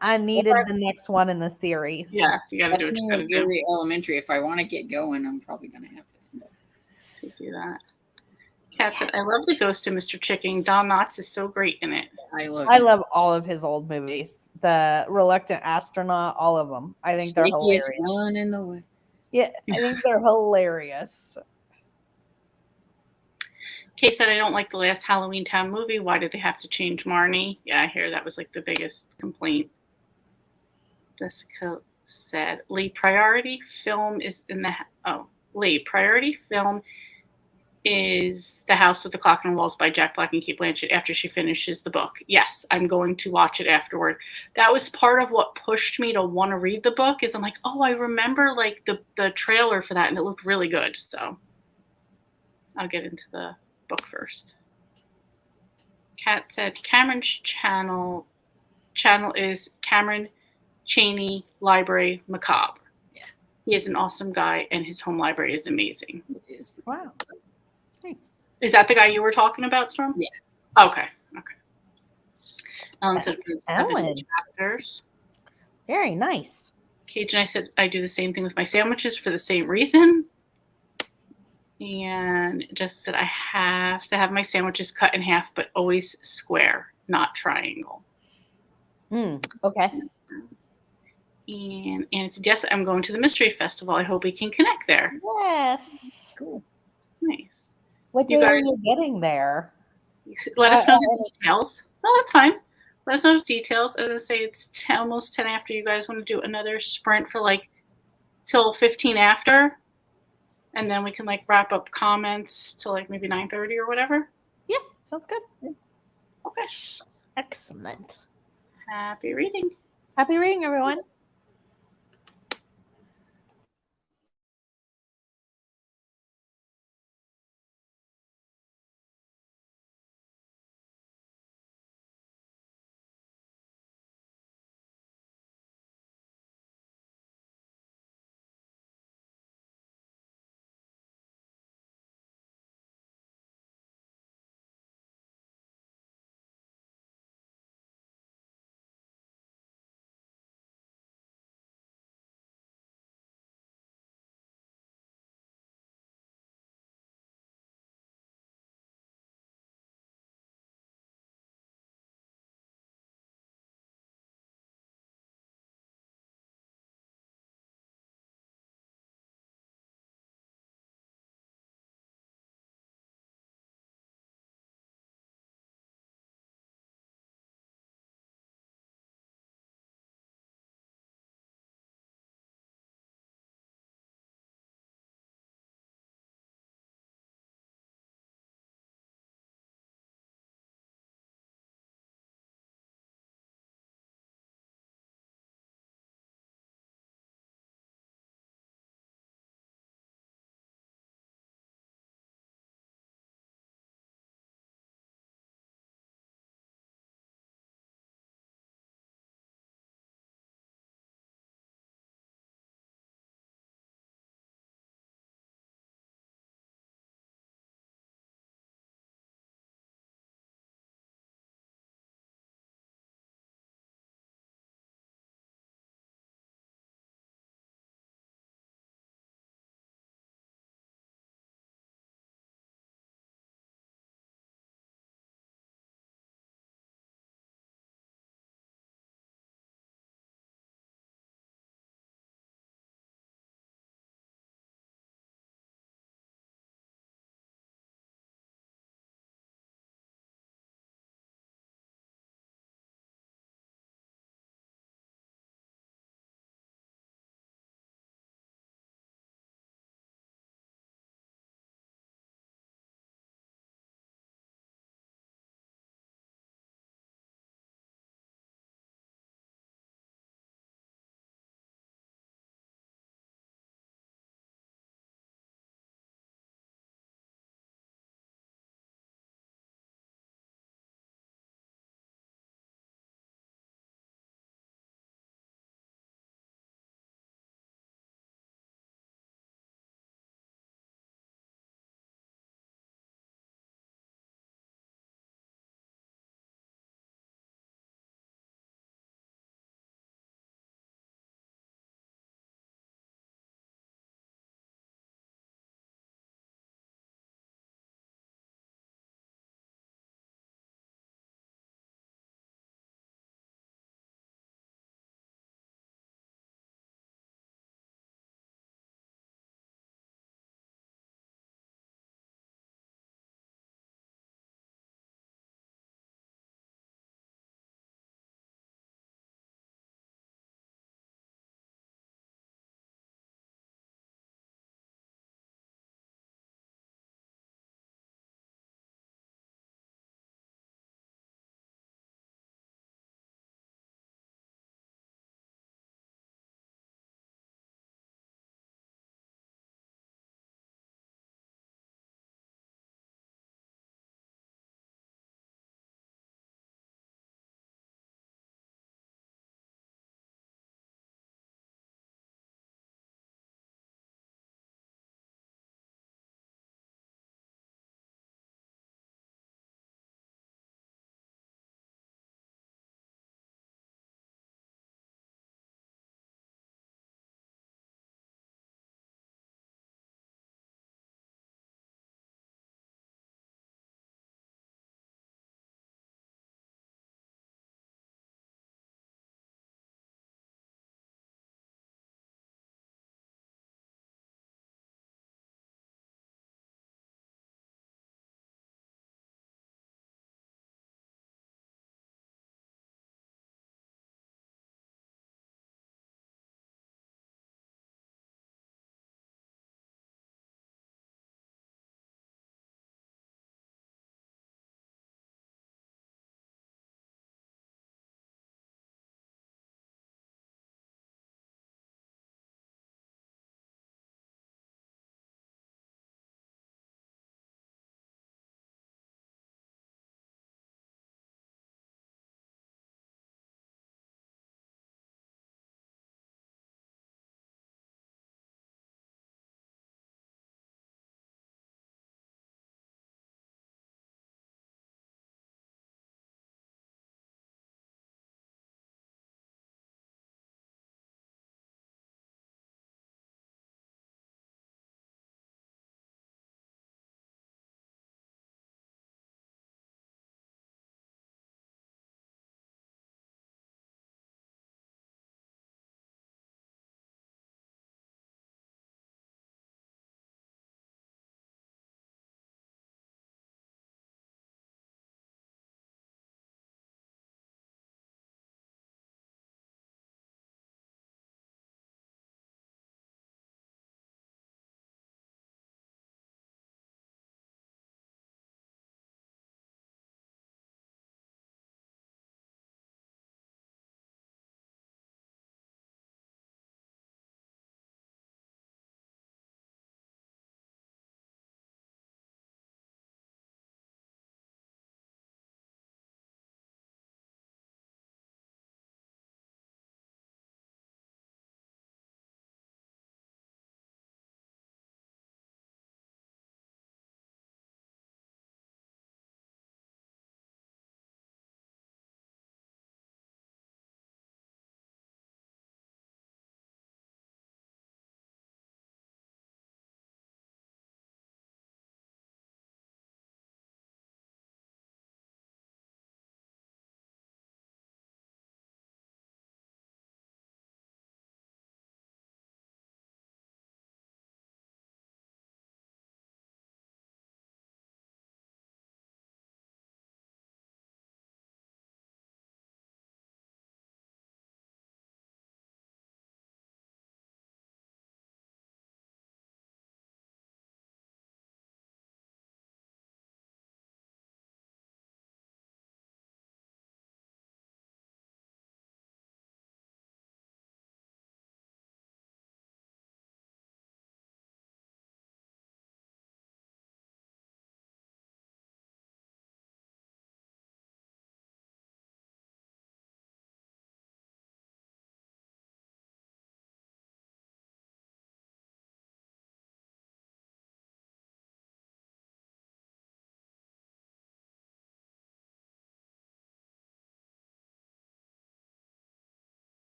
I needed the next one in the series. Yeah, you got to do what you got to do. Very elementary. If I want to get going, I'm probably going to have to do that. Kat said, "I love the Ghost of Mr. Chicken. Don Knotts is so great in it." I love all of his old movies. The Reluctant Astronaut, all of them. I think they're hilarious. One in the way. Yeah, I think they're hilarious. Kay said, "I don't like the last Halloween Town movie. Why did they have to change Marnie?" Yeah, I hear that was like the biggest complaint. Jessica said, Lee, priority film is The House with the Clock on the Walls by Jack Black and Kate Blanchett after she finishes the book. Yes, I'm going to watch it afterward. That was part of what pushed me to want to read the book is I'm like, oh, I remember like the trailer for that and it looked really good. So I'll get into the book first. Kat said Cameron's channel is Cameron Chaney Library Macabre. Yeah. He is an awesome guy and his home library is amazing. It is. Wow. Nice. Is that the guy you were talking about, Storm? Yeah. Okay. Ellen said Ellen. Chapters. Very nice. Cage and I said I do the same thing with my sandwiches for the same reason. And just said I have to have my sandwiches cut in half, but always square, not triangle. Okay. And Anne said, yes, I'm going to the Mystery Festival. I hope we can connect there. Yes. Cool. Nice. What day are you getting there? Let us know the details. No, that's fine. Let us know the details. As I say, it's almost 10 after. You guys want to do another sprint for like till 15 after? And then we can like wrap up comments till like maybe 9:30 or whatever. Yeah, sounds good. Okay. Excellent. Happy reading. Happy reading, everyone.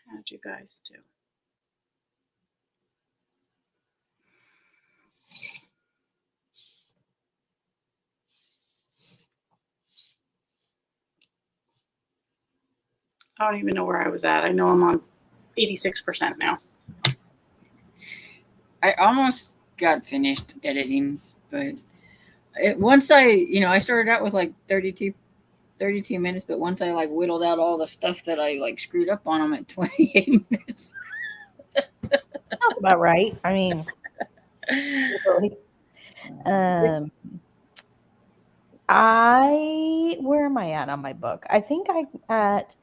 How'd you guys do? I don't even know where I was at. I know I'm on 86% now. I almost got finished editing, but once I started out with like 32 minutes, but once I like whittled out all the stuff that I like screwed up on them at 28 minutes. Sounds about right. I mean, usually. Where am I at on my book? I think I'm at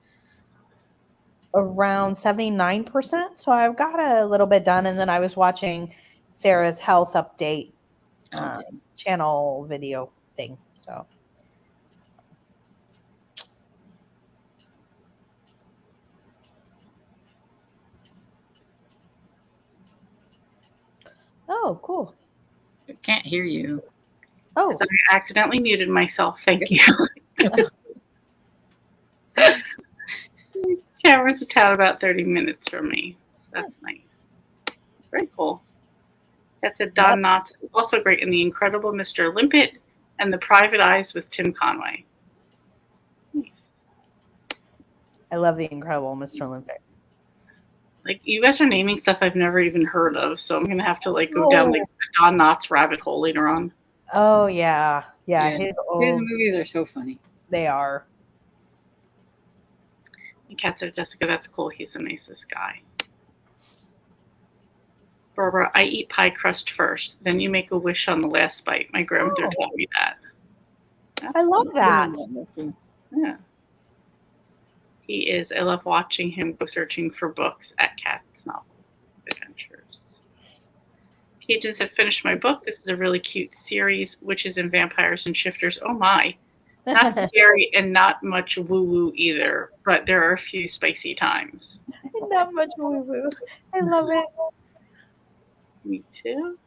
around 79%. So I've got a little bit done. And then I was watching Sarah's health update channel video thing. So. Oh, cool. I can't hear you. Oh, I accidentally muted myself. Thank you. Cameron's a town about 30 minutes from me. That's nice. Very cool. That said, Don Knotts is also great in The Incredible Mr. Limpet and The Private Eyes with Tim Conway. Nice. I love The Incredible Mr. Limpet. Like, you guys are naming stuff I've never even heard of, so I'm gonna have to like go down like the Don Knotts rabbit hole later on. Oh yeah. His movies are so funny. They are. And Kat said, Jessica, that's cool. He's the nicest guy. Barbara, I eat pie crust first, then you make a wish on the last bite. My grandmother taught me that. That's I love that. Yeah. I love watching him go searching for books at Kat's Novel Adventures. Cajun said, finished my book. This is a really cute series, Witches and Vampires and Shifters. Oh my. Not scary and not much woo-woo either, but there are a few spicy times. Not much woo-woo. I love it. Me too.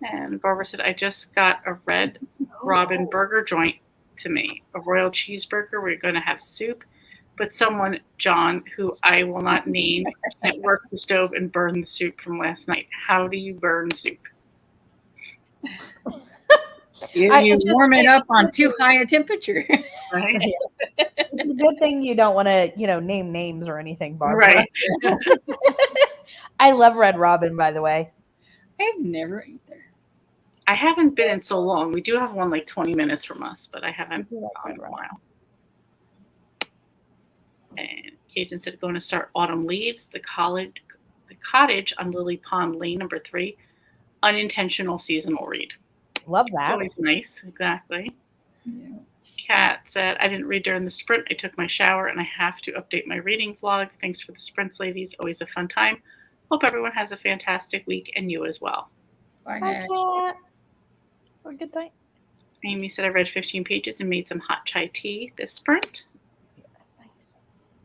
And Barbara said, I just got a Red Robin burger joint to me. A royal cheeseburger. We're going to have soup. But someone, John, who I will not name, can't work the stove and burn the soup from last night. How do you burn soup? You warm it up on too high a temperature. Right? It's a good thing you don't want to, name names or anything, Barbara. Right. I love Red Robin, by the way. I've never ate there. I haven't been in so long. We do have one like 20 minutes from us, but I haven't been in a while. And Cajun said, going to start Autumn Leaves, the cottage on Lily Pond Lane, number 3, unintentional seasonal read. Love that. Always nice, exactly. Yeah. Kat said, I didn't read during the sprint. I took my shower and I have to update my reading vlog. Thanks for the sprints, ladies. Always a fun time. Hope everyone has a fantastic week and you as well. Bye, Cat. Have a good night. Amy said, I read 15 pages and made some hot chai tea this sprint. Nice.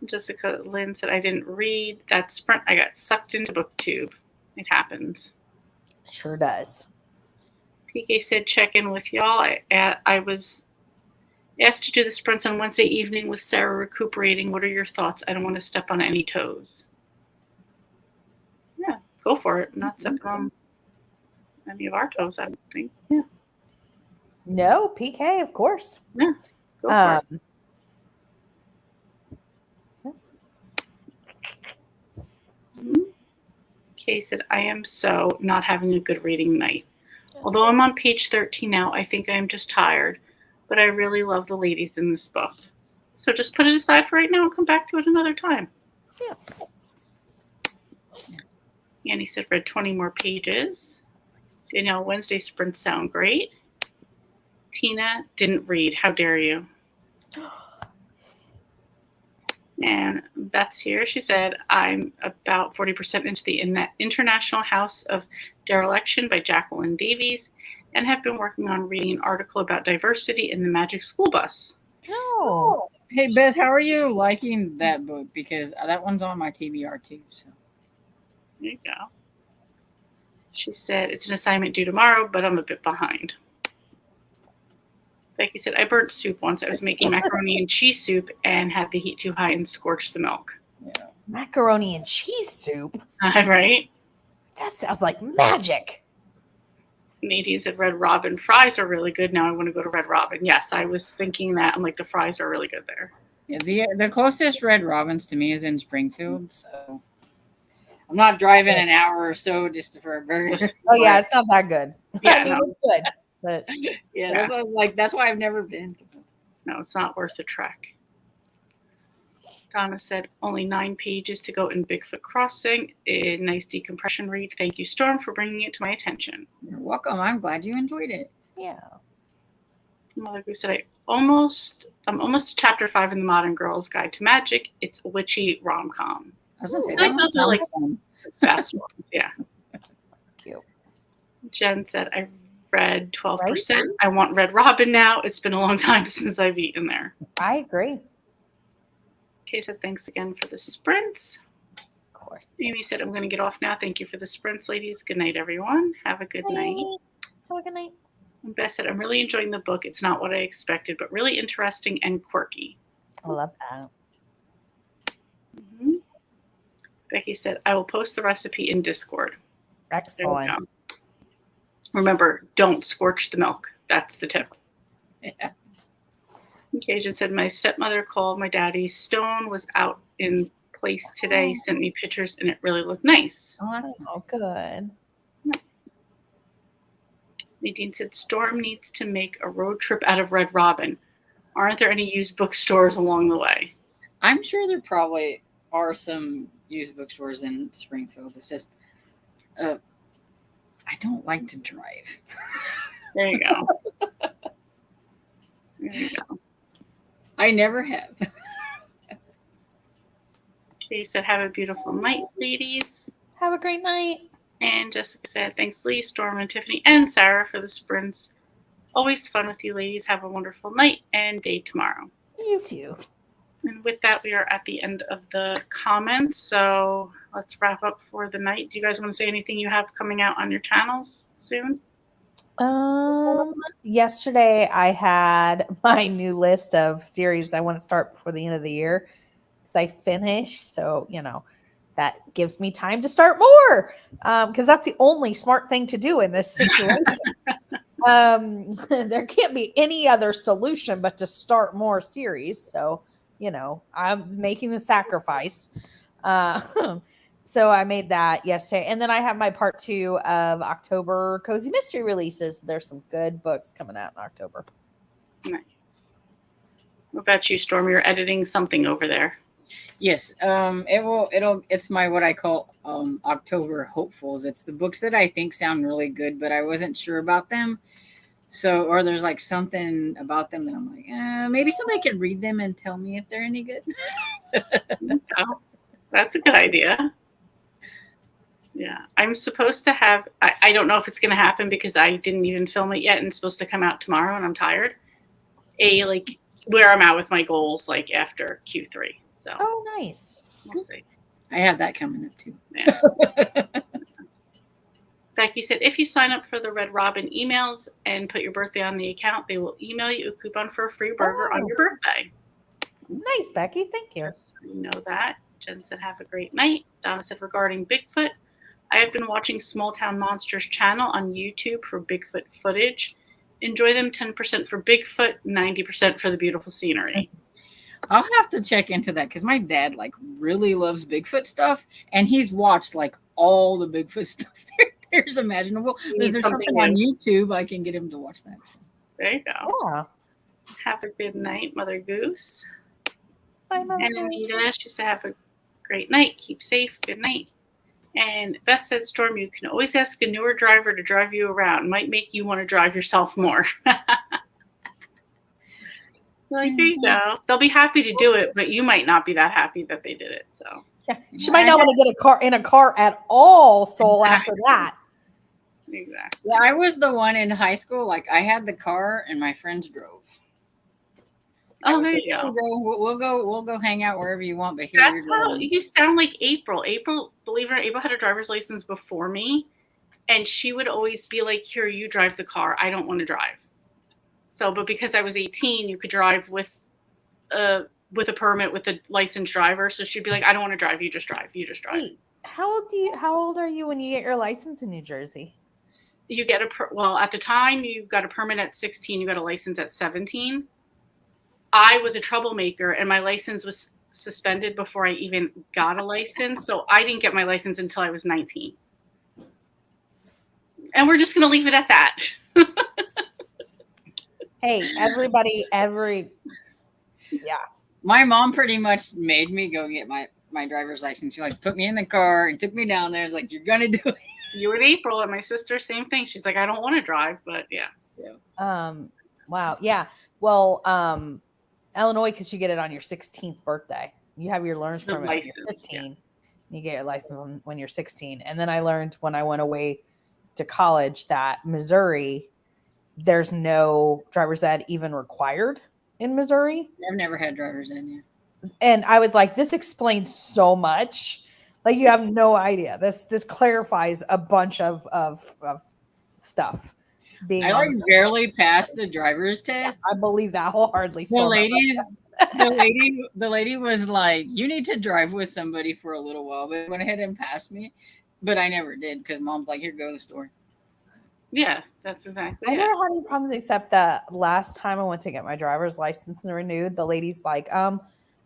Jessica Lynn said, I didn't read that sprint. I got sucked into BookTube. It happens. Sure does. PK said, check in with y'all. I was asked to do the sprints on Wednesday evening with Sarah recuperating. What are your thoughts? I don't want to step on any toes. Yeah, go for it. Not stepping on any of our toes, I don't think. Yeah. No, PK, of course. Yeah, go for it. Kay said, I am so not having a good reading night. Although I'm on page 13 now, I think I'm just tired, but I really love the ladies in this book. So just put it aside for right now and come back to it another time. Yeah. Annie said, read 20 more pages. Danielle, Wednesday sprints sound great. Tina, didn't read. How dare you? And Beth's here. She said, I'm about 40% into the International House of Dereliction by Jacqueline Davies and have been working on reading an article about diversity in the Magic School Bus. Oh. Hey, Beth, how are you liking that book? Because that one's on my TBR too. So There you go. She said, it's an assignment due tomorrow, but I'm a bit behind. Becky said, I burnt soup once. I was making macaroni and cheese soup and had the heat too high and scorched the milk. yeah. Macaroni and cheese soup? Right? That sounds like magic. Nadine said Red Robin fries are really good. Now I want to go to Red Robin. Yes, I was thinking that. I'm like, the fries are really good there. Yeah, the closest Red Robins to me is in Springfield, so I'm not driving an hour or so just for a burger. Oh yeah, it's not that good. Yeah, I mean, no. it's good, but Yeah, that's what I was like. That's why I've never been. No, it's not worth the trek. Donna said only 9 pages to go in Bigfoot Crossing. A nice decompression read. Thank you, Storm, for bringing it to my attention. You're welcome. I'm glad you enjoyed it. yeah. Mother Goose said I'm almost to chapter 5 in the Modern Girl's Guide to Magic. It's a witchy rom-com. I was gonna say I that think one those are sounds like fun. the best ones. Yeah. Sounds cute. Jen said I read 12%. Right? I want Red Robin now. It's been a long time since I've eaten there. I agree. Kay said thanks again for the sprints. Of course. Amy said I'm going to get off now. Thank you for the sprints, ladies. Good night, everyone. Have a good night. Have a good night. And Beth said I'm really enjoying the book. It's not what I expected, but really interesting and quirky. I love that. Mm-hmm. Becky said I will post the recipe in Discord. There we Excellent. go. Remember, don't scorch the milk. That's the tip. Yeah. Cajun said my stepmother called my daddy. Stone was out in place today. Sent me pictures, and it really looked nice. Oh, that's Oh, good. Nadine said Storm needs to make a road trip out of Red Robin. Aren't there any used bookstores along the way? I'm sure there probably are some used bookstores in Springfield. It's just, I don't like to drive. There you go. There you go. I never have. Kay said, have a beautiful night, ladies. Have a great night. And Jessica said, thanks, Lee, Storm, and Tiffany, and Sarah for the sprints. Always fun with you, ladies. Have a wonderful night and day tomorrow. You too. And with that, we are at the end of the comments. So let's wrap up for the night. Do you guys want to say anything you have coming out on your channels soon? Yesterday I had my new list of series I want to start before the end of the year because I finished. So, that gives me time to start more because that's the only smart thing to do in this situation. There can't be any other solution but to start more series. So, I'm making the sacrifice. So I made that yesterday. And then I have my part 2 of October Cozy Mystery releases. There's some good books coming out in October. Nice. What about you, Storm? You're editing something over there. Yes. It's my, what I call, October hopefuls. It's the books that I think sound really good, but I wasn't sure about them. So, or there's like something about them that I'm like, maybe somebody can read them and tell me if they're any good. Oh, that's a good idea. Yeah, I'm supposed to have, I don't know if it's going to happen because I didn't even film it yet and it's supposed to come out tomorrow and I'm tired. Where I'm at with my goals, after Q3. So, Oh, nice. we'll see. I have that coming up too. Yeah. Becky said, if you sign up for the Red Robin emails and put your birthday on the account, they will email you a coupon for a free burger on your birthday. Nice, Becky. Thank you. So you know that. Jen said, have a great night. Donna said, regarding Bigfoot, I have been watching Small Town Monsters channel on YouTube for Bigfoot footage. Enjoy them. 10% for Bigfoot, 90% for the beautiful scenery. I'll have to check into that because my dad really loves Bigfoot stuff, and he's watched all the Bigfoot stuff there's imaginable. If there's something on YouTube, I can get him to watch that. There you go. Yeah. Have a good night, Mother Goose. Bye, Mother And Goose. Anita, she said, have a great night. Keep safe. Good night. And Beth said, Storm, you can always ask a newer driver to drive you around. Might make you want to drive yourself more. Here you go. They'll be happy to do it, but you might not be that happy that they did it. So Yeah. She might not want to get in a car at all, Soul, after that. exactly. Yeah, I was the one in high school. I had the car, and my friends drove. Oh, there you go. We'll go hang out wherever you want. But here That's you're how going. you sound like April. April, believe it or not, April had a driver's license before me, and she would always be like, "Here, you drive the car. I don't want to drive." So, but because I was 18, you could drive with a with a permit with a licensed driver. So she'd be like, I don't want to drive. You just drive. You just drive. Wait, how old are you when you get your license in New Jersey? You get at the time you got a permit at 16, you got a license at 17. I was a troublemaker and my license was suspended before I even got a license. So I didn't get my license until I was 19. And we're just going to leave it at that. Hey, everybody, yeah. My mom pretty much made me go get my driver's license. She like put me in the car and took me down there. It's like, you're going to do it. You and April and my sister, same thing. She's like, I don't want to drive, but yeah. Wow. Yeah. Well, Illinois, because you get it on your 16th birthday. You have your learner's permit when you're 15. Yeah. You get your license when you're 16. And then I learned when I went away to college that Missouri, there's no driver's ed even required in Missouri. I've never had driver's ed yet. And I was like, this explains so much. Like, you have no idea. This clarifies a bunch of stuff. I barely passed the driver's test. I believe that wholeheartedly. The lady was like, you need to drive with somebody for a little while, but went ahead and passed me. But I never did because mom's like, here, go to the store. Yeah, that's exactly. I never had any problems except that last time I went to get my driver's license and renewed, the lady's like,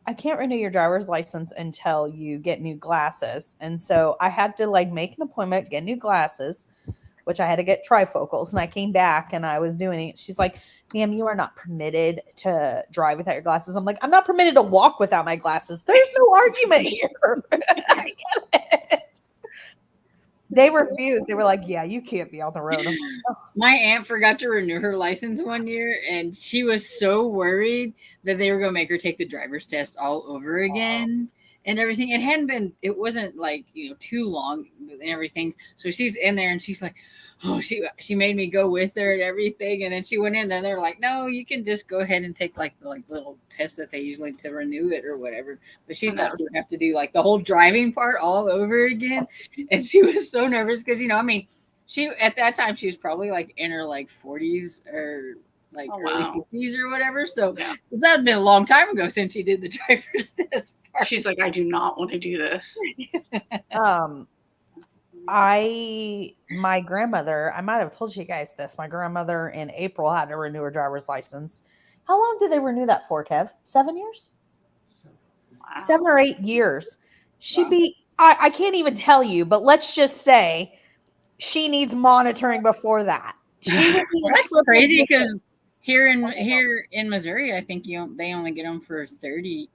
I can't renew your driver's license until you get new glasses. And so I had to like make an appointment, get new glasses, which I had to get trifocals. And I came back and I was doing it. She's like, ma'am, you are not permitted to drive without your glasses. I'm like, I'm not permitted to walk without my glasses. There's no argument here. I get it. They refused. They were like, yeah, you can't be on the road. Like, oh. My aunt forgot to renew her license one year, and she was so worried that they were going to make her take the driver's test all over again and everything. It wasn't like, too long and everything. So she's in there and she's like, oh, she made me go with her and everything. And then she went in there and they're like, no, you can just go ahead and take like the little test that they usually to renew it or whatever. But she thought she would have to do like the whole driving part all over again. And she was so nervous because, she at that time she was probably like in her like 40s or like early 50s or whatever. So that had been a long time ago since she did the driver's test part. She's like, I do not want to do this. My grandmother, I might have told you guys this. My grandmother in April had to renew her driver's license. How long did they renew that for, Kev? 7 years? Wow. 7 or 8 years. I can't even tell you, but let's just say she needs monitoring before that. That's crazy because here in Missouri, I think they only get them for 3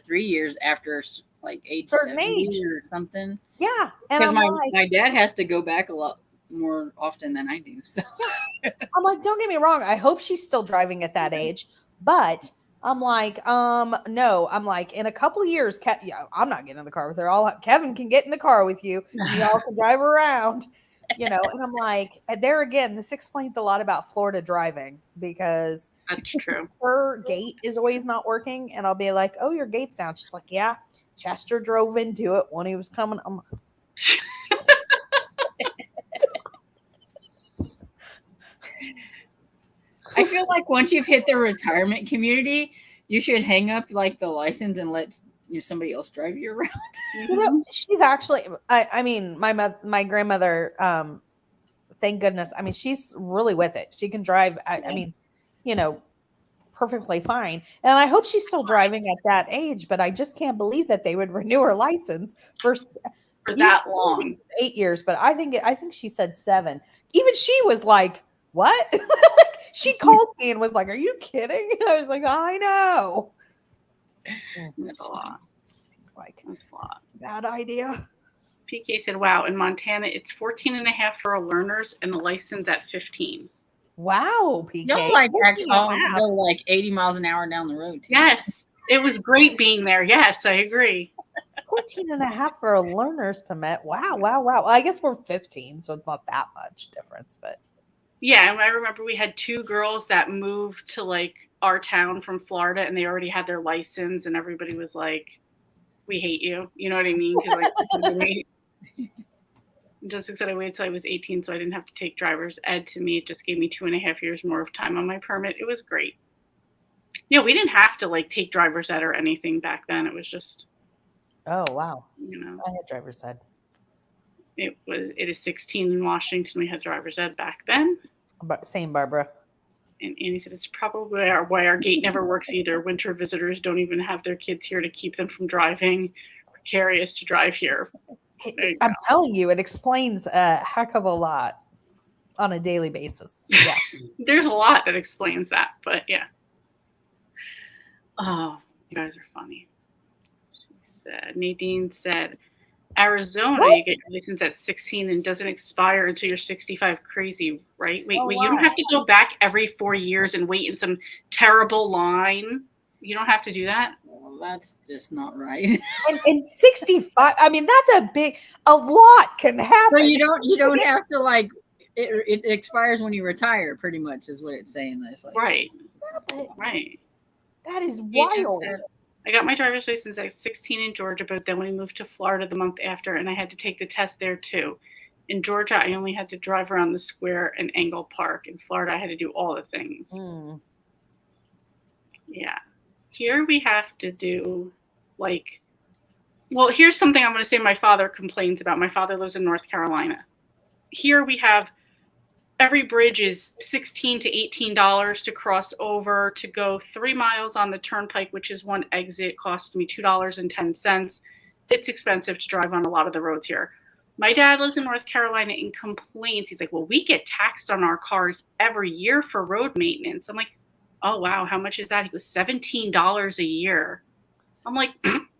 years after like age 70 or something. Yeah, because my dad has to go back a lot more often than I do. So I'm like, don't get me wrong. I hope she's still driving at that age, but I'm like, no. I'm like, in a couple years, I'm not getting in the car with her. Kevin can get in the car with you. Y'all can drive around. And I'm like, there again, this explains a lot about Florida driving because that's true. Her gate is always not working. And I'll be like, oh, your gate's down. She's like, yeah, Chester drove into it when he was coming. I feel like once you've hit the retirement community, you should hang up like the license and let somebody else drive you around. She's actually, I mean, my grandmother, thank goodness. I mean, she's really with it. She can drive. I mean, perfectly fine. And I hope she's still driving at that age, but I just can't believe that they would renew her license for that long. 8 years. But I think she said 7. Even she was like, what? She called me and was like, are you kidding? And I was like, I know. That's a lot. That's a lot. Bad idea. PK said, wow, in Montana, it's 14.5 for a learner's and a license at 15. Wow, PK. Go like 80 miles an hour down the road. Too. Yes. It was great being there. Yes, I agree. 14.5 for a learner's permit. Wow. Well, I guess we're 15, so it's not that much difference, but. Yeah, and I remember we had 2 girls that moved to like our town from Florida, and they already had their license, and everybody was like, "We hate you." You know what I mean? Jessica said I waited till I was 18, so I didn't have to take driver's ed. To me, it just gave me 2.5 years more of time on my permit. It was great. Yeah, we didn't have to like take driver's ed or anything back then. It was just, Oh wow, you know, I had driver's ed. it is 16 in Washington. We had driver's ed back then. But same, Barbara. And Annie said it's probably why our gate never works either. Winter visitors don't even have their kids here to keep them from driving. Precarious to drive here. I'm telling you, it explains a heck of a lot on a daily basis. Yeah. There's a lot that explains that, but yeah. Oh, you guys are funny. She said, Nadine said, Arizona, What? you get your license at 16 and doesn't expire until you're 65. Crazy, right? Wait, Oh, you wow. don't have to go back every 4 years and wait in some terrible line. You don't have to do that. Well, that's just not right. And 65, I mean, that's a lot can happen. So you don't have to like it expires when you retire, pretty much is what it's saying. That's like Right. Right. That is Agent wild. said, I got my driver's license at 16 in Georgia, but then we moved to Florida the month after, and I had to take the test there too. In Georgia, I only had to drive around the square and Engle Park. In Florida, I had to do all the things. Mm. Yeah. Here we have to do like, well, here's something I'm going to say my father complains about. My father lives in North Carolina. Here we have every bridge is $16 to $18 to cross over. To go 3 miles on the turnpike, which is one exit, cost me $2.10. It's expensive to drive on a lot of the roads here. My dad lives in North Carolina and complains. He's like, well, we get taxed on our cars every year for road maintenance. I'm like, oh, wow, how much is that? He goes, $17 a year. I'm like,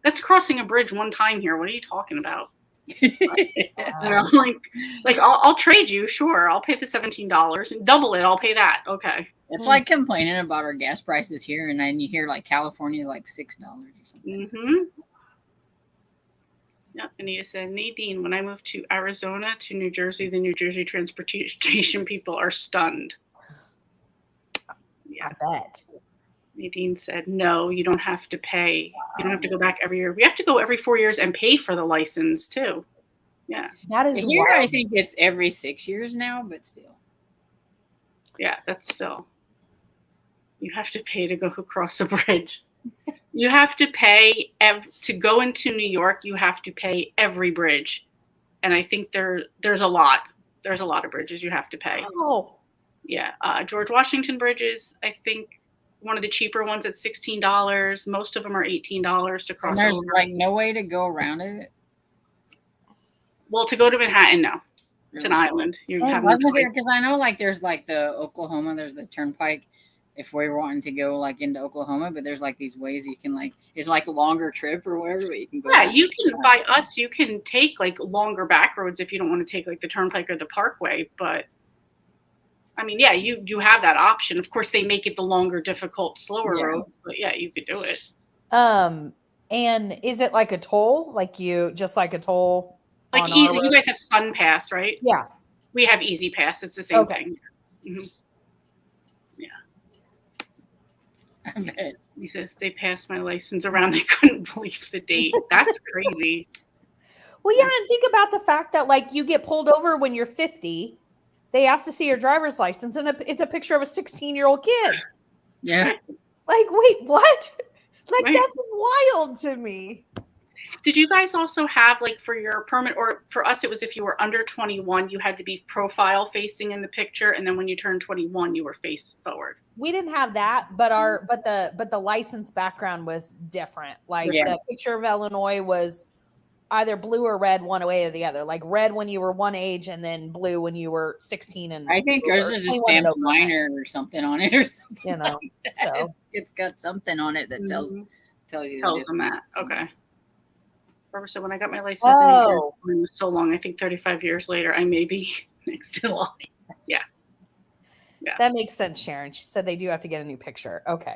that's crossing a bridge one time here. What are you talking about? And I'm like I'll trade you, sure. I'll pay the $17 and double it. I'll pay that. Okay. it's like complaining about our gas prices here, and then you hear like California is like $6 or something. Mm-hmm. Yep. Anita said, Nadine, when I moved to Arizona to New Jersey, the New Jersey transportation people are stunned. Yeah. I bet. Nadine said, no, you don't have to pay. You don't have to go back every year. We have to go every 4 years and pay for the license too. Yeah. That is Here, wild. I think it's every 6 years now, but still. Yeah, that's still. You have to pay to go across a bridge. You have to pay to go into New York. You have to pay every bridge, and I think there's a lot. There's a lot of bridges you have to pay. Oh. Yeah, George Washington bridges. I think one of the cheaper ones at $16. Most of them are $18 to cross And there's over. like no way to go around it. Well, to go to Manhattan, no, it's an Really. island. You Oh, have I was no gonna say choice. because I know like there's like the Oklahoma, there's the turnpike. If we were wanting to go like into Oklahoma, but there's like these ways you can like it's like a longer trip or whatever, but you can go. Yeah, you can by us. You can take like longer back roads if you don't want to take like the turnpike or the parkway. But I mean, yeah, you have that option. Of course, they make it the longer, difficult, slower Yeah. roads. But yeah, you could do it. And is it like a toll? Like you just like a toll? Like on our you road? guys have Sun Pass, right? Yeah. We have Easy Pass. It's the same Okay. thing. Mhm. I bet. He says they passed my license around. They couldn't believe the date. That's crazy. Well, yeah, and think about the fact that like you get pulled over when you're 50. They ask to see your driver's license, and it's a picture of a 16-year-old kid. Yeah. Like, wait, what? Like Right. that's wild to me. Did you guys also have like for your permit, or for us it was if you were under 21, you had to be profile facing in the picture, and then when you turned 21, you were face forward. We didn't have that, but the license background was different. Like Yeah. the picture of Illinois was either blue or red, one way or the other. Like red when you were one age, and then blue when you were 16 and I think or ours is just 21 and stamped over. minor or something on it or something. You know, so It's got something on it that tells Mhm. you. Tells them that. Okay. Barbara said when I got my license in New York, it was so long. I think 35 years later, I may be next in line. Yeah. that makes sense, Sharon. She said they do have to get a new picture. Okay.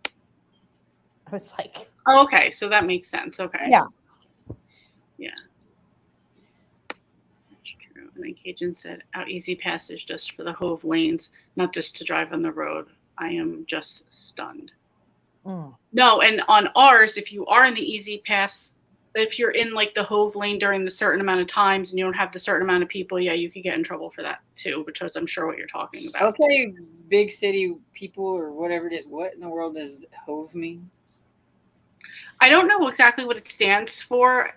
I was like, Oh, okay. So that makes sense. Okay. Yeah. Yeah. That's true. And then Cajun said, out Easy Passage just for the Hove lanes, not just to drive on the road. I am just stunned. mm, No, and on ours, if you are in the Easy Pass, But if you're in like the Hove lane during the certain amount of times and you don't have the certain amount of people, yeah, you could get in trouble for that too, which is I'm sure what you're talking about. Okay, big city people or whatever it is. What in the world does Hove mean? I don't know exactly what it stands for,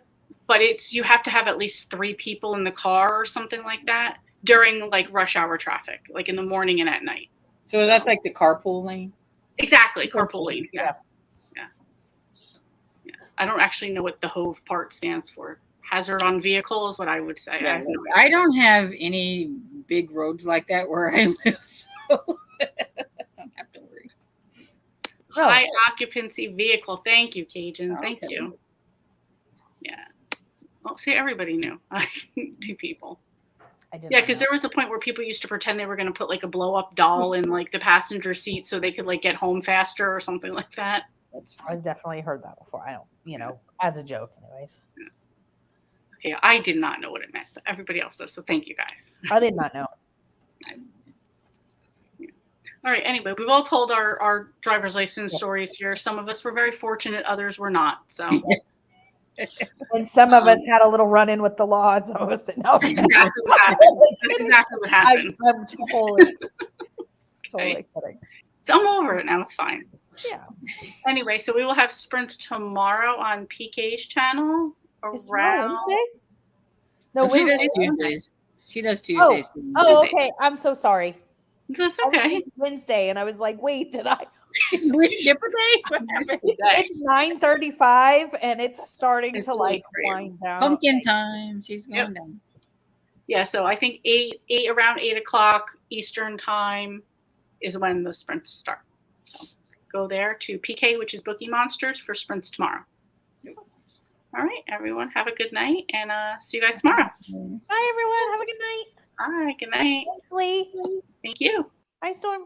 but it's you have to have at least 3 people in the car or something like that during like rush hour traffic, like in the morning and at night. So is that like the carpool lane? Exactly, carpool lane. Yeah. I don't actually know what the Hove part stands for. Hazard on vehicle is what I would say. Yeah, I don't have any big roads like that where I live, so I don't have to worry. High occupancy vehicle. Thank you, Cajun. Thank you. Yeah. Well, see, everybody knew. 2 people. Yeah, because there was a point where people used to pretend they were going to put like a blow up doll in like the passenger seat so they could like get home faster or something like that. I've definitely heard that before. I don't, as a joke, anyways. Okay, I did not know what it meant, but everybody else does. So thank you guys. I did not know. All right. Anyway, we've all told our driver's license stories here. Some of us were very fortunate, others were not. So, and some of us had a little run-in with the law, and some of us didn't know. That's exactly what happened. That's exactly what happened. I'm totally kidding. So I'm over it now. It's fine. Yeah. Anyway, so we will have sprints tomorrow on PK's channel. Is tomorrow Wednesday? No, she does Tuesdays. She does Tuesdays. Oh, okay. I'm so sorry. That's okay. Wednesday, and I was like, wait, did I? Did we skip a day? It's 9:35, and it's starting to like wind down. Pumpkin time. She's going down. Yeah, so I think around 8 o'clock Eastern time is when the sprints start. So go there to PK, which is Bookie Monsters, for sprints tomorrow. All right, everyone, have a good night, and see you guys tomorrow. Bye, everyone. Have a good night. All right, good night. Thanks, Lee. Thank you. Bye, Storm.